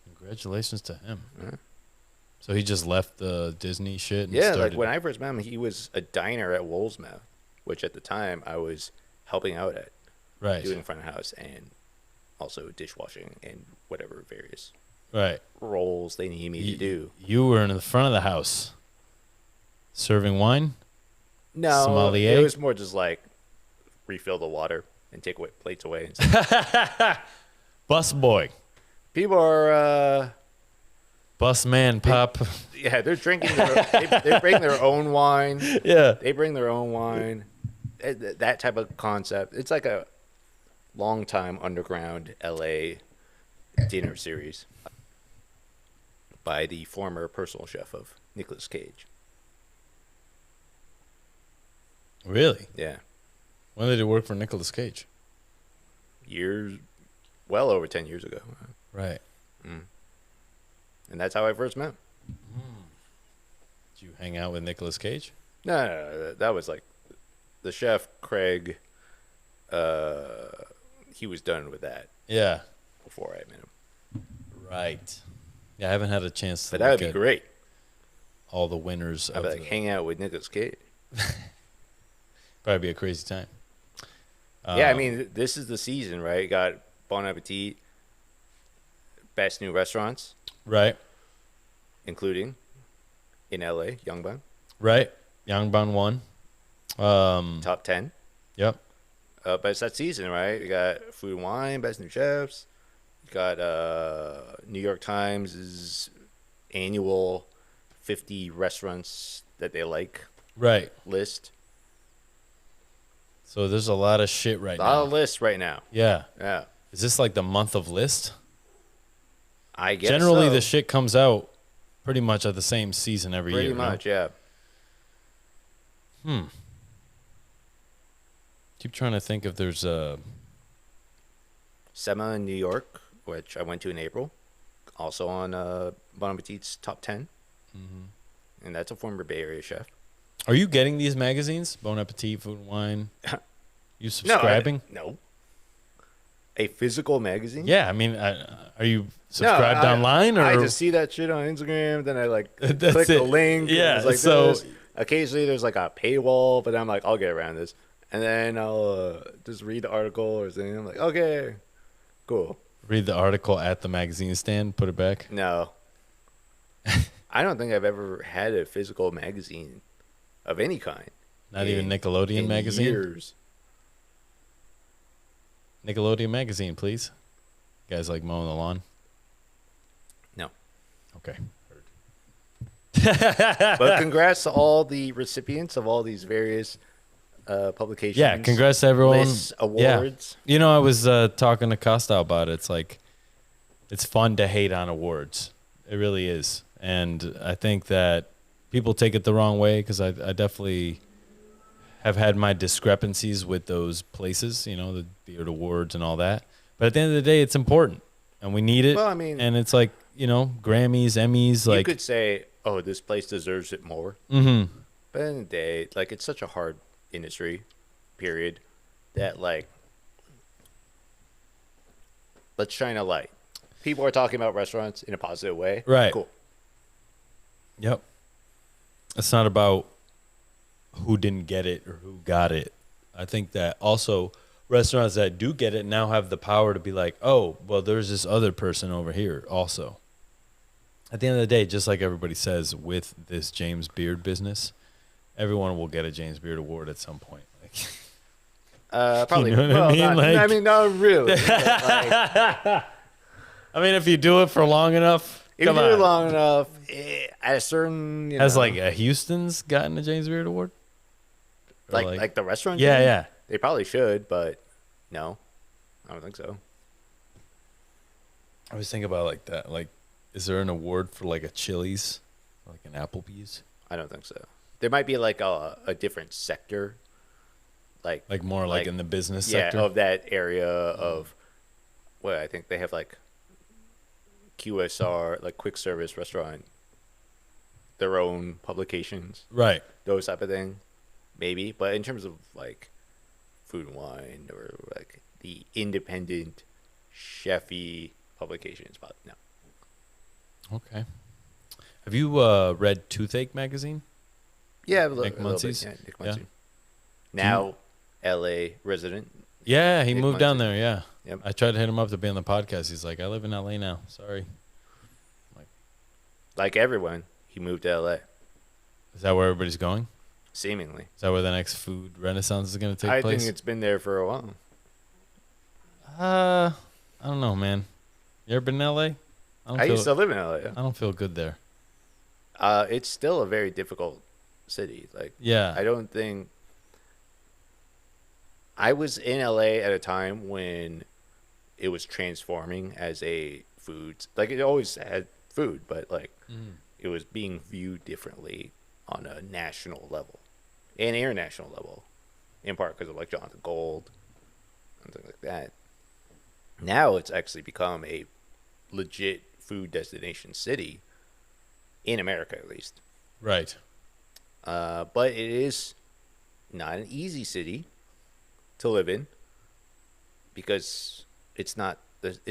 Congratulations to him. So he just left the Disney shit and Yeah, started. like when I first met him, he was a diner at Woolsmouth, which at the time I was helping out at, Right. doing front of house and also dishwashing and whatever various Right. roles they need me to do. You were in the front of the house serving wine? No, Sommelier? it was more just like refill the water and take away plates away. And stuff. Bus boy. People are, Bus man pop. yeah, they're drinking. They bring their own wine. Yeah. They bring their own wine. That type of concept. It's like a long time underground LA dinner series by the former personal chef of Nicolas Cage. Really? Yeah, When did it work for Nicolas Cage? years, well over 10 years ago, Right. and that's how I first met him. Did you hang out with Nicolas Cage? No, that was like the chef Craig. He was done with that Yeah. before I met him. Right. Yeah, I haven't had a chance to But that would look be at great. all the winners I'd of be like the, hang out with Nicolas Cage. probably be a crazy time. Yeah, I mean, this is the season, right? You got Bon Appetit, best new restaurants, Right. including in LA, Yongbang, Right. Yangbang won. top 10. Yep. But it's that season, right? You got Food and Wine, best new chefs. You got New York Times' annual 50 restaurants that they like Right. list. So there's a lot of shit right A lot now. of lists right now. Yeah. Yeah. Is this like the month of list? I guess Generally, so. the shit comes out pretty much at the same season every Pretty year. much, yeah. Keep trying to think if there's a. Sema in New York, which I went to in April, also on Bon Appetit's top 10. And that's a former Bay Area chef. Are you getting these magazines? Bon Appetit, Food and Wine. You No, subscribing? No. A physical magazine? Yeah, I mean, are you subscribed online or? I just see that shit on Instagram, then I like That's click the it. link. and Yeah, it's like so- this. Occasionally there's like a paywall, but I'm like, I'll get around this. And then I'll just read the article or something. I'm like, okay, cool. Read the article at the magazine stand, put it back. No. I don't think I've ever had a physical magazine of any kind. Not even Nickelodeon in magazine. Years. Nickelodeon magazine, please. You guys like mowing the lawn? No. Okay. But congrats to all the recipients of all these various publications. Yeah, congrats to everyone. Lists, awards. Yeah. You know, I was talking to Costa about it. It's like, it's fun to hate on awards. It really is. And I think that people take it the wrong way because I definitely have had my discrepancies with those places, you know, the Beard Awards and all that. But at the end of the day, it's important and we need it. Well, I mean, and it's like, you know, Grammys, Emmys, you like. could say, oh, this place deserves it more. Mm-hmm. But in the day, like, it's such a hard industry, period, that, like, let's shine a light. People are talking about restaurants in a positive way. Right. Cool. Yep. It's not about who didn't get it or who got it. I think that also restaurants that do get it now have the power to be like, oh, well, there's this other person over here also. At the end of the day, just like everybody says with this James Beard business, everyone will get a James Beard award at some point. Like, Probably. You know what I well, mean? not, Like- I mean, not really. but, like, I mean, if you do it for long enough, if come you do it on. long enough, at a certain, Has like Houston's gotten a James Beard award? Or like the restaurant. Yeah, chain? yeah. They probably should, but no, I don't think so. I was thinking about like that. Like, is there an award for like a Chili's, like an Applebee's? I don't think so. There might be like a different sector, Like more like in the business sector? of that area of what I think they have like QSR, like quick service restaurant, their own publications, Right. those type of thing, maybe. But in terms of like Food and Wine or like the independent chefy publications, but no. Okay. Have you read Toothache magazine? Yeah, Nick a little bit. Muncie's? Yeah, Nick Yeah. Muncie. Now, L.A. resident. Yeah, he Nick moved down Muncie. there. Yeah. Yep. I tried to hit him up to be on the podcast. He's like, I live in LA now. Sorry. Like everyone, he moved to L.A. Is that where everybody's going? Seemingly. Is that where the next food renaissance is going to take I place? think it's been there for a while. I don't know, man. You ever been to LA? I used to live in L.A. I don't feel good there. It's still a very difficult city. Like, Yeah. I don't think I was in LA at a time when it was transforming as a food. Like, it always had food, but like it was being viewed differently on a national level and international level, in part because of like Jonathan Gold and things like that. Now it's actually become a legit food destination city in America, at least. Right. But it is not an easy city to live in because it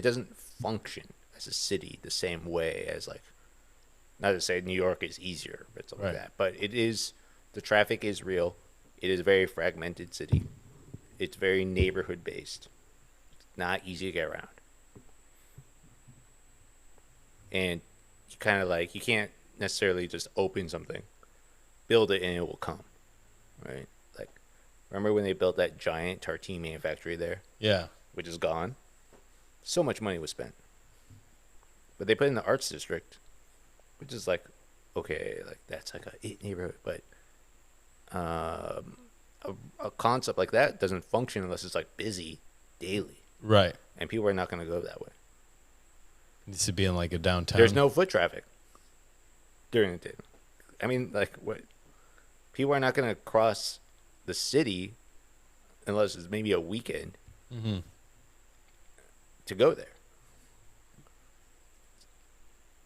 doesn't function as a city the same way as, like, not to say New York is easier, but something like that. But the traffic is real. It is a very fragmented city. It's very neighborhood based. It's not easy to get around. And you kind of like, you can't necessarily just open something, build it, and it will come. Right? Like, remember when they built that giant tartine manufactory there? Yeah. Which is gone. So much money was spent. But they put it in the arts district, which is like, okay, like that's like a neighborhood, but a concept like that doesn't function unless it's like busy daily. Right. And people are not going to go that way. It needs to be in like a downtown. There's no foot traffic during the day. I mean, like, what? People are not going to cross the city unless it's maybe a weekend to go there.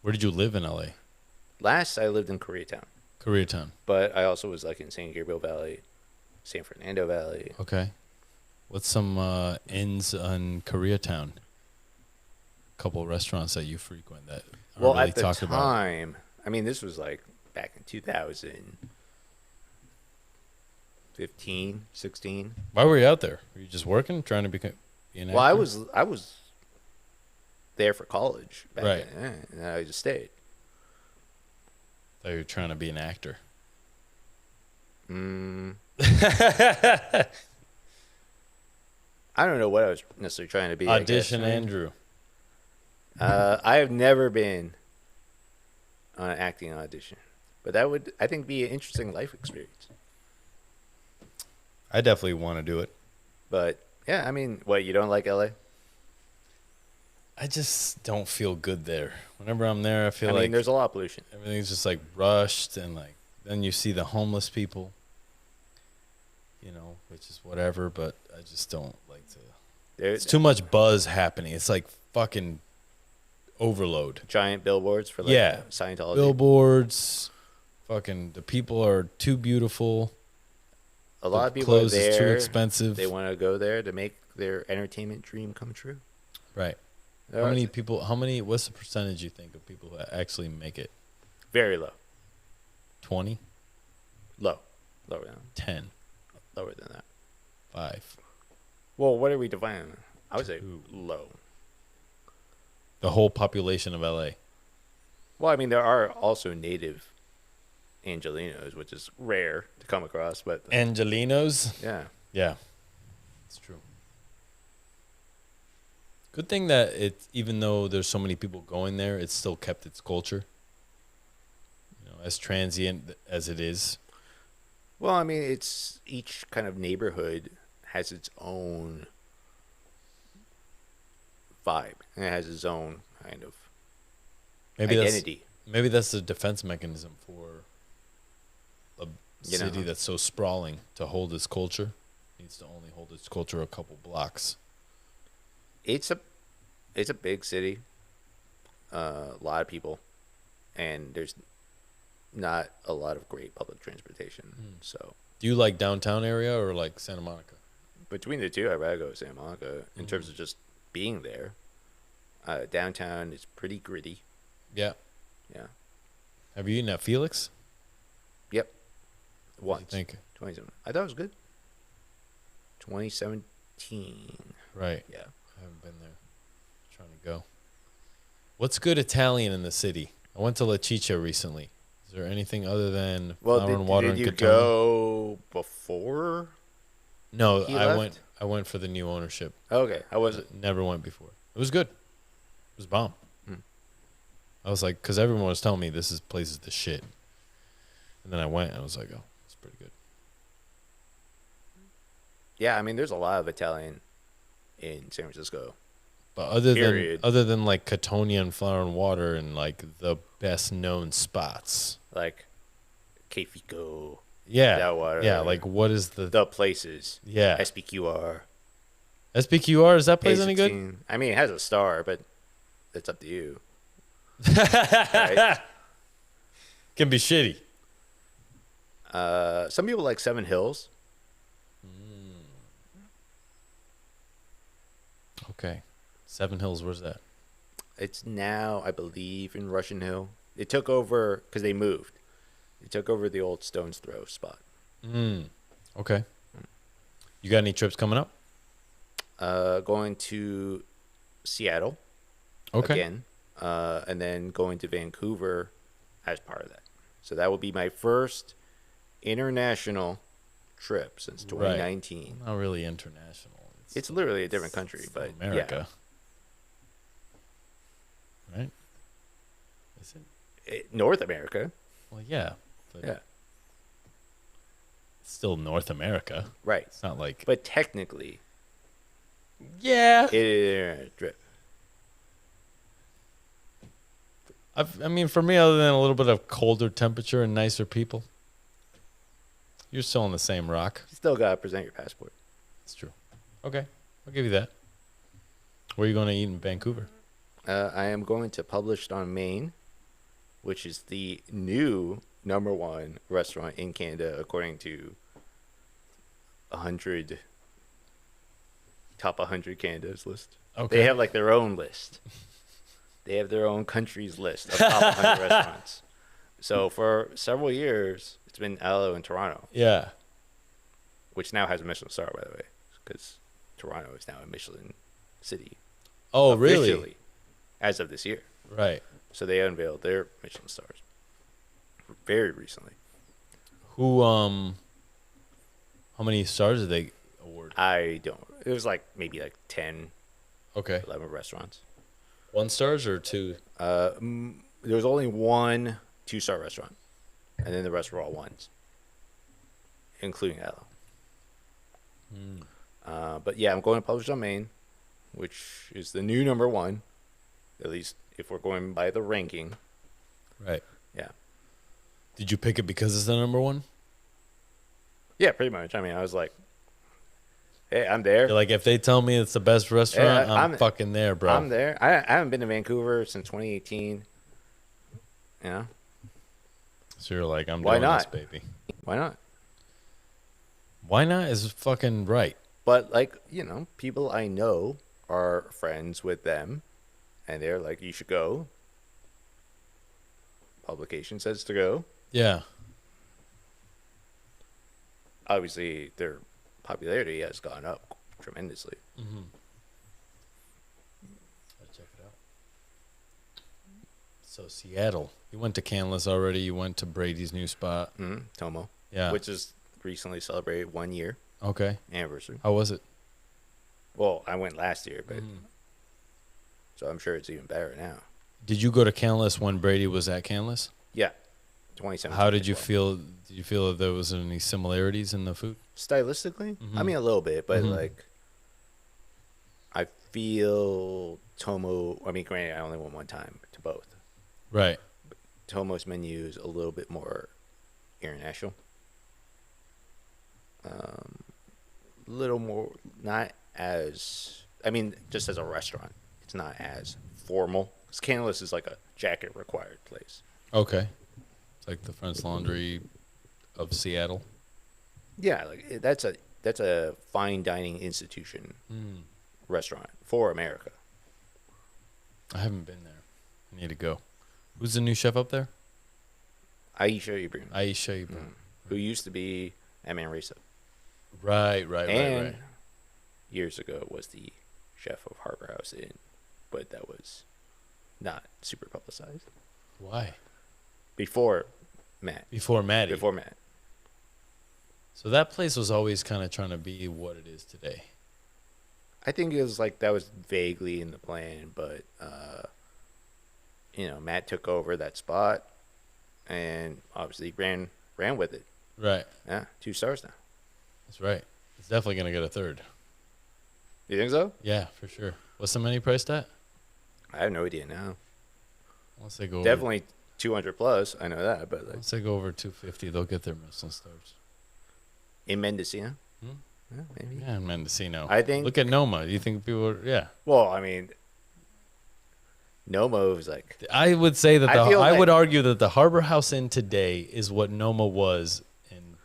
Where did you live in LA? Last, I lived in Koreatown. Koreatown. But I also was like in San Gabriel Valley, San Fernando Valley. Okay. What's some inns on Koreatown? A couple of restaurants that you frequent that are Well, really at the talked about. time, I mean, this was like back in 2015, 16. Why were you out there? Were you just working, trying to be an actor? Well, I was there for college back Right. then, and I just stayed. Thought you were trying to be an actor. I don't know what I was necessarily trying to be. Audition Andrew. I have never been on an acting audition, but that would, I think, be an interesting life experience. I definitely want to do it. But yeah, I mean, what, you don't like LA? I just don't feel good there. Whenever I'm there, I feel I mean, like there's a lot of pollution. everything's just like rushed, and like then you see the homeless people, which is whatever, but I just don't like to. It's too much buzz happening. It's like fucking overload. Giant billboards for like Scientology. Billboards, fucking the people are too beautiful. A lot of people clothes are there. is too expensive. They want to go there to make their entertainment dream come true. Right. How many people? What's the percentage you think of people who actually make it? Very low. 20? Lower than 10? Lower than that. 5? Well, what are we defining? I would say 2. low. The whole population of LA. Well, I mean, there are also native Angelinos, which is rare to come across, but Angelinos? yeah. Yeah. It's true. Good thing that even though there's so many people going there, it's still kept its culture. As transient as it is. Well, I mean, it's each kind of neighborhood has its own vibe, and it has its own kind of identity. Maybe that's the defense mechanism for a city that's so sprawling to hold its culture. It needs to only hold its culture a couple blocks. It's a big city, a lot of people, and there's not a lot of great public transportation. So, do you like downtown area or like Santa Monica? Between the two, I'd rather go to Santa Monica in terms of just being there. Downtown is pretty gritty. Yeah. Yeah. Have you eaten at Felix? Yep. What do Once. you think? 27. I thought it was good. 2017. Right. Yeah. I haven't been there. Trying to go. What's good Italian in the city? I went to La Ciccia recently. Is there anything other than Well, flour and water did and you Catania? go before No, he I left? went. I went for the new ownership. Okay. How was it? Never went before. It was good. It was bomb. Hmm. I was like, because everyone was telling me this place is the shit, and then I went and I was like, oh, it's pretty good. Yeah, I mean, there's a lot of Italian in San Francisco. But Period. other than like Catania and flour and water and like the best known spots. Like, Che Fico, Yeah. that water. Yeah. Like what is the places. yeah. SPQR. SPQR, is that place any good? A16. I mean, it has a star, but it's up to you. Right? Can be shitty. Some people like Seven Hills. Okay. Seven Hills, where's that? It's now, I believe, in Russian Hill. It took over because they moved. They took over the old Stone's Throw spot. Okay. You got any trips coming up? Going to Seattle again, and then going to Vancouver as part of that. So that will be my first international trip since 2019. Not really international. It's literally a different country, but America. Yeah. Right? Is it? North America. Well, yeah. But Yeah. It's still North America. Right. It's not like. But technically, Yeah. it is a trip. I mean, for me, other than a little bit of colder temperature and nicer people, you're still on the same rock. You still got to present your passport. It's true. Okay. I'll give you that. Where are you going to eat in Vancouver? I am going to Published on Main, which is the new #1 restaurant in Canada according to 100 top 100 Canada's list. Okay. They have like their own list. They have their own country's list of top 100 restaurants. So for several years, it's been Alo in Toronto, Yeah. which now has a Michelin star, by the way, because Toronto is now a Michelin city. Oh, really? Officially, as of this year. Right. So they unveiled their Michelin stars very recently. Who, how many stars did they award? I don't. It was like maybe like 10, Okay. 11 restaurants. 1 stars or 2? There was only one 2-star restaurant, and then the rest were all 1s, including Alo. But yeah, I'm going to Publish on Main, which is the new #1, at least if we're going by the ranking. Right. Yeah. Did you pick it because it's the #1? Yeah, pretty much. I mean, I was like, hey, I'm there. You're like, if they tell me it's the best restaurant, Yeah, I'm fucking there, bro. I'm there. I haven't been to Vancouver since 2018. You know? So you're like, I'm Why doing not? this, baby. Why not? Why not is fucking right. But, like, you know, people I know are friends with them, and they're like, you should go. Publication says to go. Yeah. Obviously, their popularity has gone up tremendously. Mm-hmm. Gotta check it out. So Seattle. You went to Canlis already. You went to Brady's new spot. Tomo. Yeah. Which is recently celebrated 1 year Okay. anniversary. How was it? Well, I went last year, but so I'm sure it's even better now. Did you go to Canlis when Brady was at Canlis? Yeah. 2017. How did you as well. feel? Did you feel that there was any similarities in the food? Stylistically? I mean, a little bit, but like, I feel Tomo. I mean, granted, I only went one time to both. Right. Tomo's menu is a little bit more international. Little more, not as. I mean, just as a restaurant, it's not as formal. Because Canlis is like a jacket required place. Okay. It's like the French Laundry of Seattle. Yeah, like that's a fine dining institution restaurant for America. I haven't been there. I need to go. Who's the new chef up there? Aisha Ibrahim, Aisha Ibrahim. who used to be at Manresa. Right. Years ago was the chef of Harbor House Inn, but that was not super publicized. Why? Before Matt. Before Maddie. Before Matt. So that place was always kind of trying to be what it is today. I think it was like that was vaguely in the plan, but Matt took over that spot and obviously ran with it. Right. Yeah, 2 stars now. That's right. It's definitely going to get a 3rd. You think so? Yeah, for sure. What's the menu priced at? I have no idea now. Once they go Definitely 200 plus. I know that, but once they go over 250, they'll get their Michelin stars. in Mendocino, Hmm? yeah, maybe. Yeah, in Mendocino. I think. Look at Noma. You think people are, yeah. Well, I mean, Nomo is like. I would say that I like- would argue that the Harbor House Inn today is what Noma was in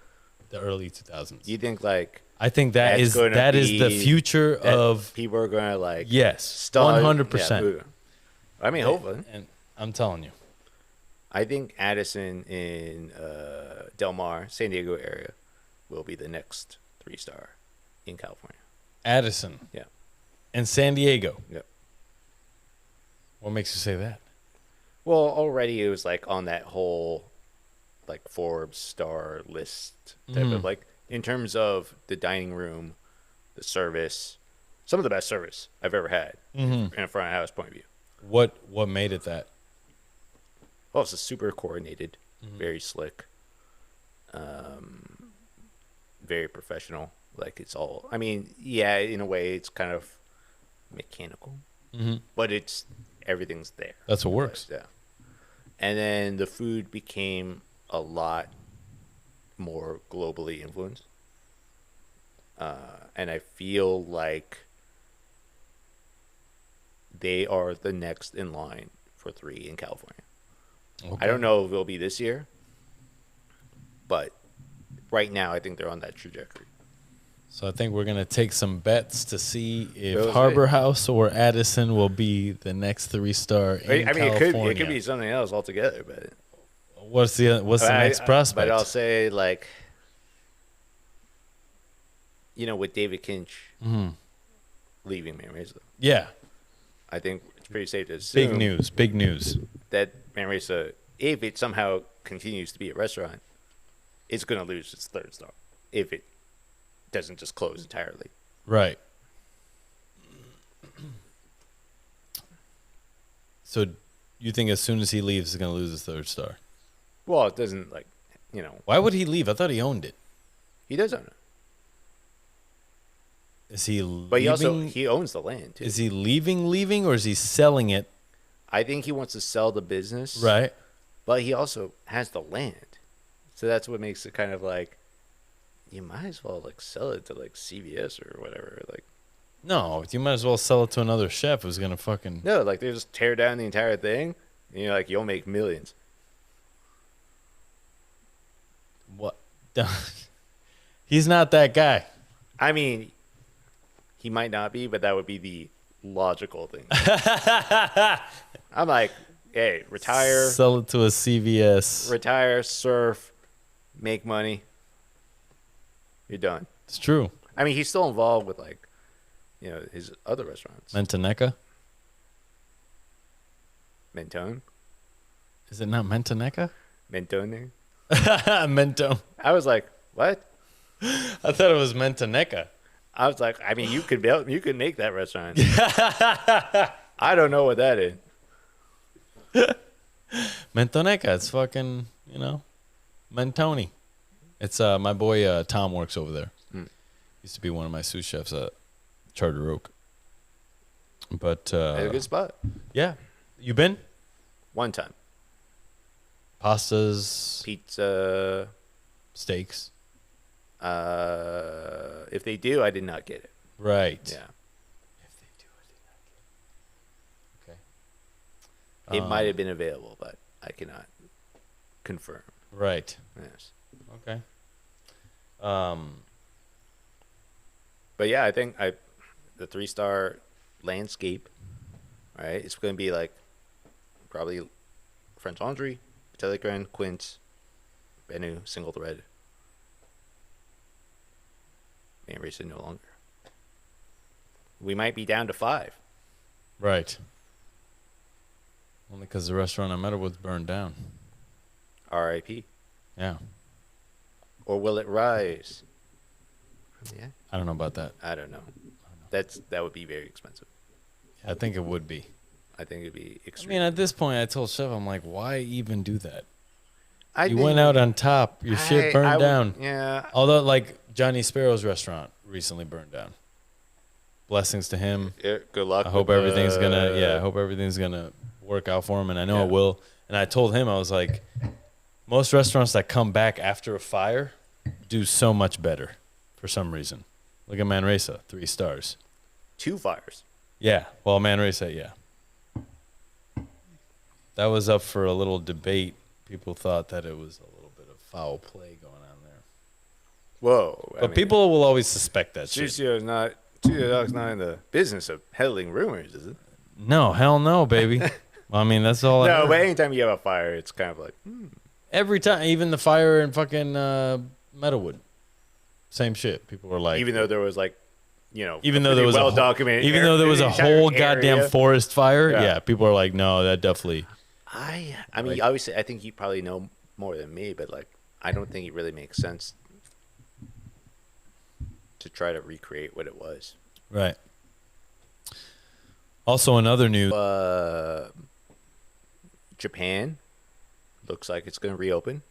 the early 2000s. You think like I think that That's is gonna the be- future that of people are gonna like. yes, stun- 100%. yeah, I mean, hopefully. And I'm telling you, I think Addison in Del Mar, San Diego area, will be the next 3-star in California. Addison. Yeah. And San Diego. Yep. What makes you say that? Well, already it was like on that whole like Forbes star list type of like in terms of the dining room, the service, some of the best service I've ever had in a front of house point of view. What made it that? Well, it's a super coordinated, very slick, very professional. Like it's all. I mean, yeah, in a way, it's kind of mechanical, but it's everything's there. That's what works. Yeah. And then the food became a lot more globally influenced, and I feel like they are the next in line for 3 in California. Okay. I don't know if it'll be this year, but right now I think they're on that trajectory. So I think we're gonna take some bets to see if Those Harbor are- House or Addison will be the next 3-star in I mean, California. it could be something else altogether, but What's the next prospect? But I'll say like, with David Kinch leaving Manresa, yeah, I think it's pretty safe to assume big news. that Manresa, if it somehow continues to be a restaurant, it's going to lose its 3rd star if it doesn't just close entirely. Right. So you think as soon as he leaves, he's gonna lose his 3rd star? Well, it doesn't Why would he leave? I thought he owned it. he does own it, Is he leaving? but he owns the land too. Is he leaving, or is he selling it? I think he wants to sell the business, Right. but he also has the land, so that's what makes it kind of like you might as well like sell it to like CVS or whatever. Like No, you might as well sell it to another chef who's gonna fucking. no, like they just tear down the entire thing, and you're like you'll make millions. What? He's not that guy. I mean, he might not be, but that would be the logical thing. I'm like, hey, retire, Sell it to a CVS. surf, make money. You're done. It's true. I mean, he's still involved with like, his other restaurants. Mentoneca? Mentone, Is it not Mentoneca? Mentone. Mento. I was like, what? I thought it was Mentoneca. I was like, I mean, you could make that restaurant. I don't know what that is. Mentoneca. It's fucking, Mentoni. It's my boy Tom works over there. Used to be one of my sous chefs at Charter Oak. But It's a good spot. yeah, you been? One time, Pastas, pizza. steaks. If they do, I did not get it. Right. Yeah, If they do, I did not get it. Okay. it might have been available, but I cannot confirm. Right. Yes, Okay. but yeah, I think the 3-star landscape. Right, it's going to be like probably French Laundry, Telegram, Quince, Brand new single thread. Man Racer no longer. We might be down to 5. Right. Only because the restaurant on Meadowwood's burned down. R.I.P. Yeah. Or will it rise? Yeah. I don't know about that. I don't know. That would be very expensive. I think it would be. I think it'd be I extreme. mean, at this point, I told Chef, I'm like, why even do that? I You think- went out on top. Your shit burned down. Yeah. Although, like, Johnny Sparrow's restaurant recently burned down. Blessings to him. Yeah, good luck. I hope with, everything's gonna. Yeah, I hope everything's gonna work out for him, and I know it will. And I told him, I was like, most restaurants that come back after a fire do so much better for some reason. Look at Manresa, 3 stars. 2 fires. Yeah, well, Manresa, yeah. That was up for a little debate. People thought that it was a little bit of foul play going on there. Whoa. But people will always suspect that shit. Sucio's not in the business of peddling rumors, is it? No, hell no, baby. I mean, that's all I No, heard. but anytime you have a fire, it's kind of like, Every time, even the fire in fucking Meadowwood. Same shit. People were like, even though there was like, even though there was well documented, even though there was a whole goddamn forest fire, Yeah. yeah, people are like, no, that definitely. I mean, obviously, I think you probably know more than me, but like, I don't think it really makes sense to try to recreate what it was. Right. Also, another news. Japan looks like it's going to reopen.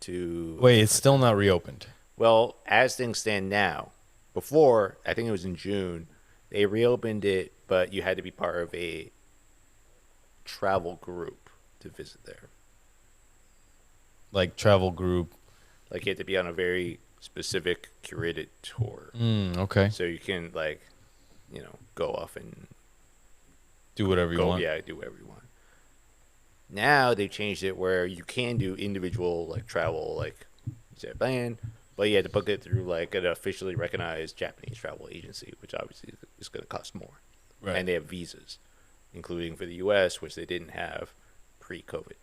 Wait, it's still not reopened. Well, as things stand now, before, I think it was in June, they reopened it, but you had to be part of a travel group to visit there. Like travel group. Like you had to be on a very specific curated tour. Okay. So you can like, go off and Do whatever you want. Yeah, do whatever you want. Now they changed it where you can do individual like travel, like plan, but you had to book it through like an officially recognized Japanese travel agency, which obviously is going to cost more. Right. And they have visas, including for the U.S., which they didn't have pre-COVID.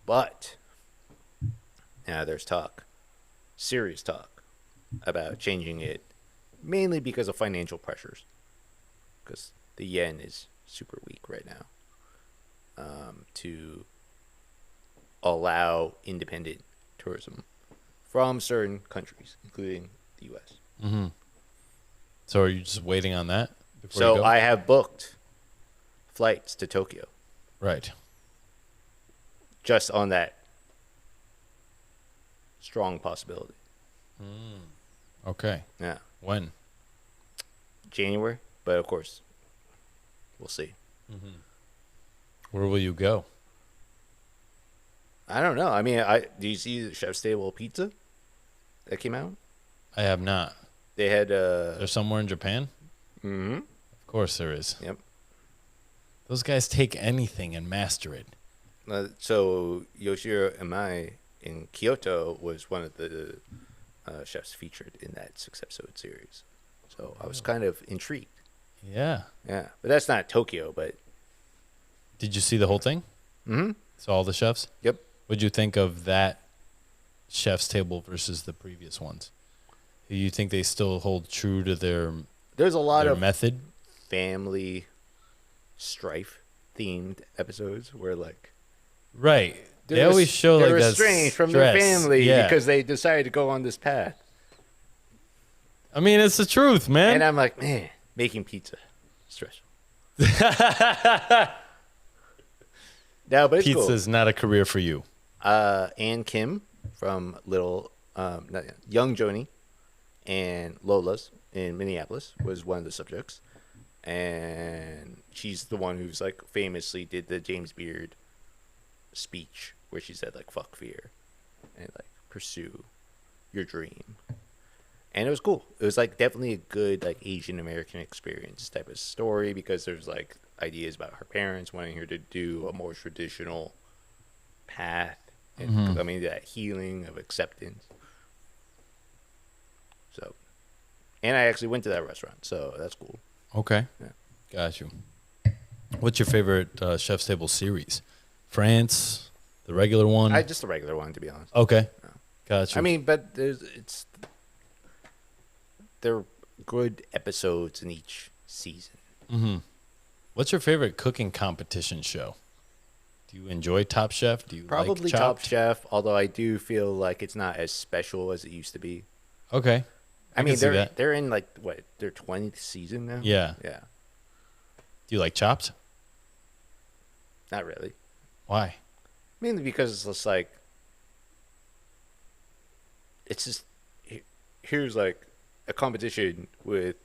But now there's serious talk, about changing it, mainly because of financial pressures, because the yen is super weak right now, to allow independent tourism from certain countries, including the U.S. Mm-hmm. So are you just waiting on that? Before you So go? I have booked flights to Tokyo Right. just on that strong possibility. Okay. Yeah, When? January, but of course, we'll see. Where will you go? I don't know. I mean, do you see the Chef's Table pizza that came out? I have not. They had There's somewhere in Japan? mm-hmm. Of course there is. Yep. Those guys take anything and master it. So Yoshiro Imai in Kyoto was one of the chefs featured in that 6-episode series. So I was kind of intrigued. Yeah. Yeah, but that's not Tokyo, but Did you see the whole thing? mm-hmm. Saw all the chefs? Yep. What'd you think of that Chef's Table versus the previous ones? Do you think they still hold true to their There's a lot of method? family strife themed episodes where like Right. They they're always show they're like that estranged from their stress. family Yeah. because they decided to go on this path. I mean, it's the truth, man. And I'm like, man, making pizza, stressful. No, but it's cool. Pizza's not a career for you. Ann Kim from Young Joni and Lola's in Minneapolis was one of the subjects, and she's the one who's like famously did the James Beard speech where she said like "fuck fear" and like pursue your dream. And it was cool. It was like definitely a good like Asian American experience type of story because there's like ideas about her parents wanting her to do a more traditional path and I mean that healing of acceptance. So, and I actually went to that restaurant, so that's cool. Okay. Yeah. Got you. What's your favorite Chef's Table series? France, the regular one? Just the regular one, to be honest. Okay. Yeah. Gotcha. I mean, but they're good episodes in each season. What's your favorite cooking competition show? Do you enjoy Top Chef? Do you Probably like Top Chopped? Chef, although I do feel like it's not as special as it used to be. Okay. I can mean, see that. they're in like what, their 20th season now? Yeah. Yeah. Do you like Chopped? Not really. Why? Mainly because it's just like it's just here's like a competition with,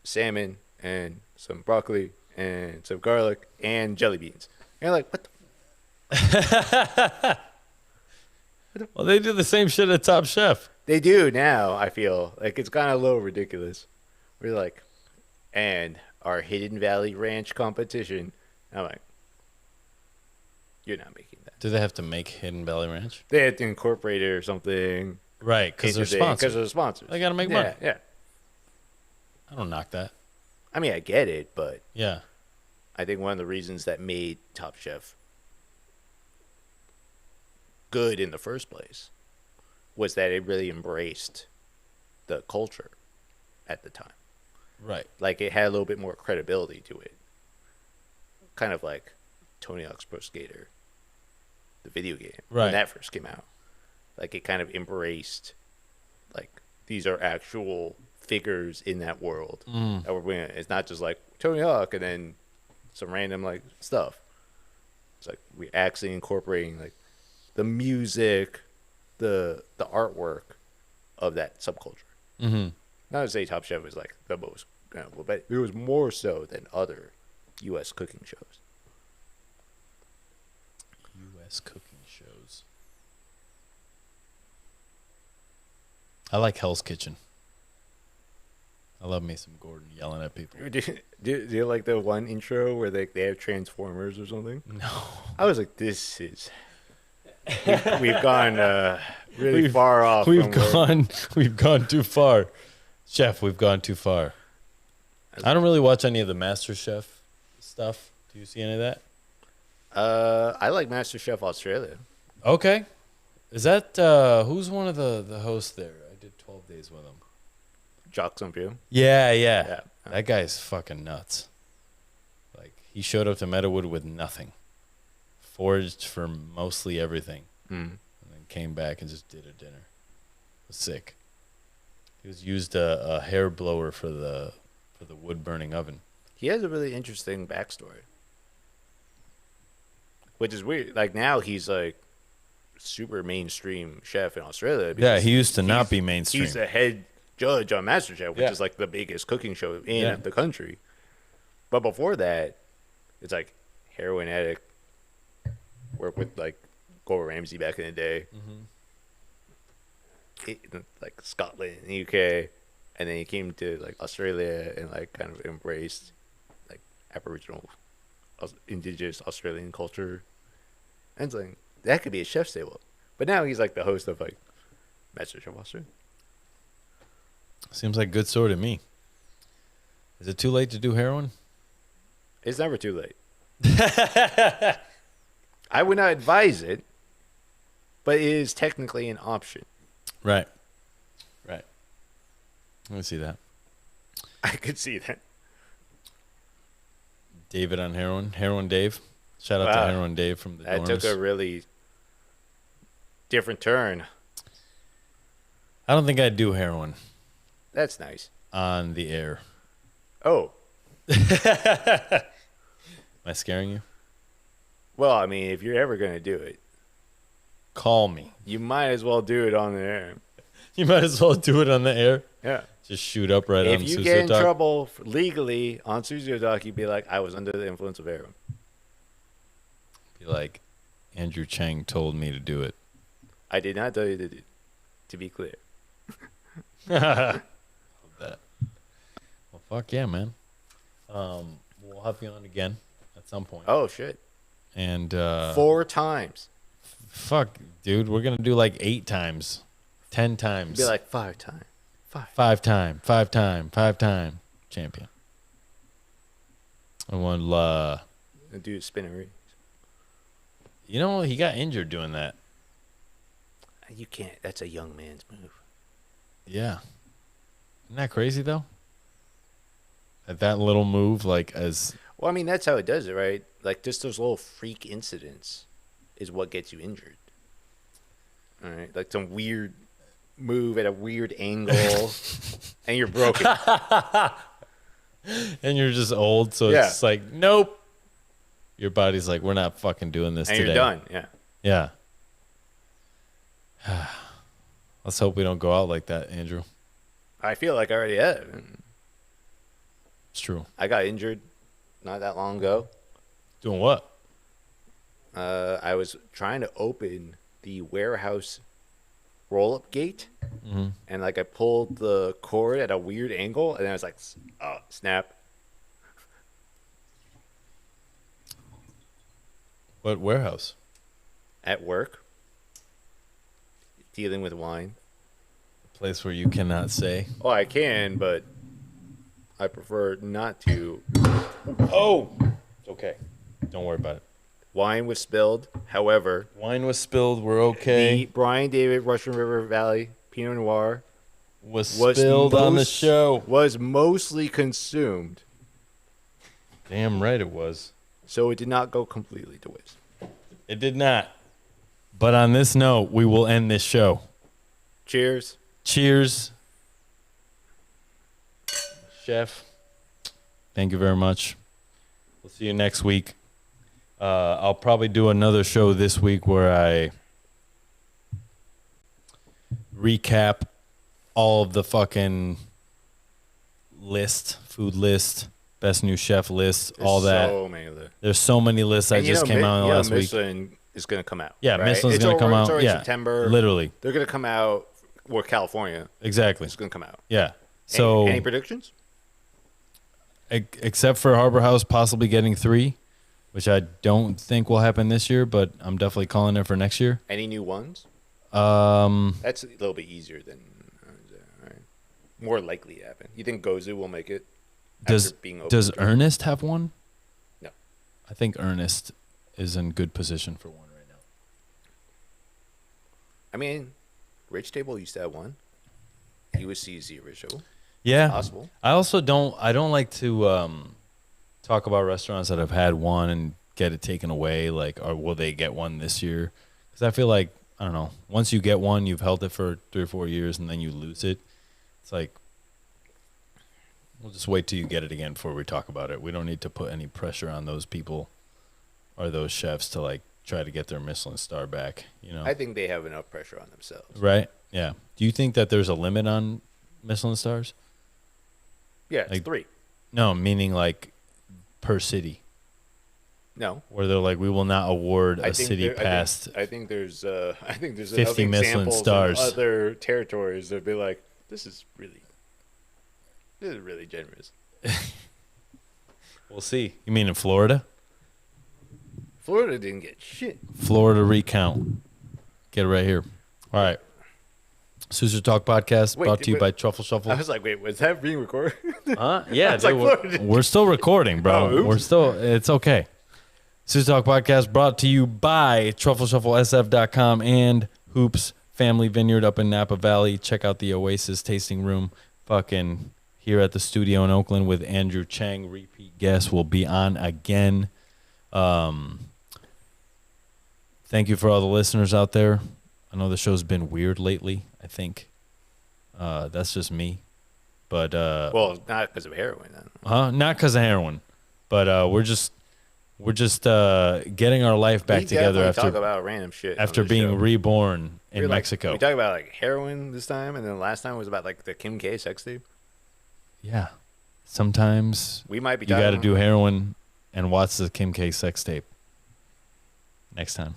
salmon and some broccoli and some garlic and jelly beans. And you're like, what the Well, they do the same shit at Top Chef. They do now, I feel. Like it's kind of a little ridiculous. We're like, and our Hidden Valley Ranch competition. I'm like, you're not making that. Do they have to make Hidden Valley Ranch? They had to incorporate it or something. Right, because they're sponsors. Because they're sponsors. They got to make money. Yeah. I don't knock that. I mean, I get it, but Yeah. I think one of the reasons that made Top Chef good in the first place was that it really embraced the culture at the time. Right. Like it had a little bit more credibility to it. Kind of like Tony Hawk's Pro Skater, the video game, Right. when that first came out. Like it kind of embraced, like these are actual figures in that world that we're winning. It's not just like Tony Hawk and then some random like stuff. It's like we're actually incorporating like the music, the artwork of that subculture. Mm-hmm. Not to say Top Chef is like the most, but it was more so than other U.S. cooking shows. U.S. cooking shows. I like Hell's Kitchen. I love me some Gordon yelling at people. Do you like the one intro where they have Transformers or something? No. I was like, this is. We've gone really far off. We've gone too far. Chef, we've gone too far. I don't really watch any of the MasterChef stuff. Do you see any of that? I like MasterChef Australia. Okay. Is that who's one of the hosts there? I did 12 days with him. Jacques View. Yeah. That guy's fucking nuts. Like he showed up to Meadowood with nothing. Foraged for mostly everything. And then came back and just did a dinner. It was sick. He was used a hair blower for the wood burning oven. He has a really interesting backstory, which is weird. Like now he's like super mainstream chef in Australia. Yeah, he used to not be mainstream. He's the head judge on MasterChef, which Yeah. is like the biggest cooking show in the country. But before that, it's like heroin addict, worked with like Gordon Ramsay back in the day. Like Scotland and the UK, and then he came to like Australia and like kind of embraced like Aboriginal, indigenous Australian culture, and it's like that could be a chef's table. But now he's like the host of like MasterChef Australia. Seems like good sort to me. Is it too late to do heroin? It's never too late. I would not advise it, but it is technically an option. Right. Let me see that. I could see that. David on heroin. Heroin Dave. Shout out to Heroin Dave from the That dorms. took a really different turn. I don't think I'd do heroin That's nice. on the air. Oh, Am I scaring you? well, I mean, if you're ever going to do it, Call me. you might as well do it on the air. You might as well do it on the air. Yeah. Just shoot up right on If you Sucio get in Talk. trouble legally on Sucio Talk, you'd be like, I was under the influence of heroin. Be like, Andrew Cheng told me to do it. I did not tell you to be clear. Love that. Well, fuck yeah, man. We'll have you on again at some point. Oh, shit. And 4 times. fuck, dude, we're gonna do like 8 times, 10 times. Be like 5 times. 5 time champion. And one, And do spinnery. you know, he got injured doing that. You can't. That's a young man's move. Yeah. Isn't that crazy though? That little move, like as Well, I mean, that's how it does it, right? Like, just those little freak incidents is what gets you injured. All right, like some weird move at a weird angle, and you're broken. and you're just old, so Yeah. it's just like, nope. Your body's like, we're not fucking doing this And today. you're done. Yeah. Yeah. Let's hope we don't go out like that, Andrew. I feel like I already have. It's true. I got injured not that long ago. Doing what? I was trying to open the warehouse roll-up gate, and like I pulled the cord at a weird angle, and then I was like, "Oh, snap!" What warehouse? At work, dealing with wine. Place where you cannot say. Oh, I can, but I prefer not to. Oh, it's okay. Don't worry about it. Wine was spilled. However, Wine was spilled. We're okay. the Brian David Russian River Valley Pinot Noir was spilled on the show. was mostly consumed, Damn right it was. so it did not go completely to waste. It did not. But on this note, we will end this show. Cheers. Cheers. Chef, thank you very much. We'll see you next week. I'll probably do another show this week where I recap all of the fucking food list, best new chef list, all that. So many lists. There's so many lists that just came out in the last week. Michelin is going to come out. Yeah, right? Michelin's It's going to come it's out. already Yeah, September. literally. They're going to come out. Or California. Exactly. It's going to come out. Yeah. So any predictions? Except for Harbor House possibly getting 3, which I don't think will happen this year, but I'm definitely calling it for next year. Any new ones? Um, That's a little bit easier than right? More likely to happen. You think Gozu will make it? does Being open does to it? Ernest have one? No. I think Ernest is in good position for one right now. I mean, Rich Table used to have one. He was CZ original. Yeah. Possible. I also don't like to talk about restaurants that have had one and get it taken away, like, or will they get one this year? Because I feel like, I don't know, once you get one, you've held it for 3 or 4 years and then you lose it. It's like, we'll just wait till you get it again before we talk about it. We don't need to put any pressure on those people or those chefs to like try to get their Michelin star back, you know? I think they have enough pressure on themselves. Right? Yeah. Do you think that there's a limit on Michelin stars? Yeah, it's Like- 3. No, meaning like per city, No. where they're like, we will not award I a think city there- past. I think there's 50 enough Michelin examples stars. in other territories that be like, this is really generous. We'll see. You mean in Florida? Florida didn't get shit. Florida recount. Get it right here. All right. Sucio Talk Podcast Wait, brought to you but- by Truffle Shuffle. I was like, wait, was that being recorded? Huh? Yeah, was like, dude, Florida. we're still recording, bro. Oh, oops. It's okay. Sucio Talk Podcast brought to you by TruffleShuffleSF.com and Hoops Family Vineyard up in Napa Valley. Check out the Oasis Tasting Room. Fucking here at the studio in Oakland with Andrew Cheng. Repeat guest will be on again. Thank you for all the listeners out there. I know the show's been weird lately, I think. That's just me. But Well, not because of heroin. Then. not because of heroin, but we're just getting our life back We together definitely talk about random shit on after this being show. reborn in Mexico. We talked about like heroin this time, and then last time was about like the Kim K sex tape. Yeah, sometimes We might be. you got to talking- do heroin and watch the Kim K sex tape. Next time.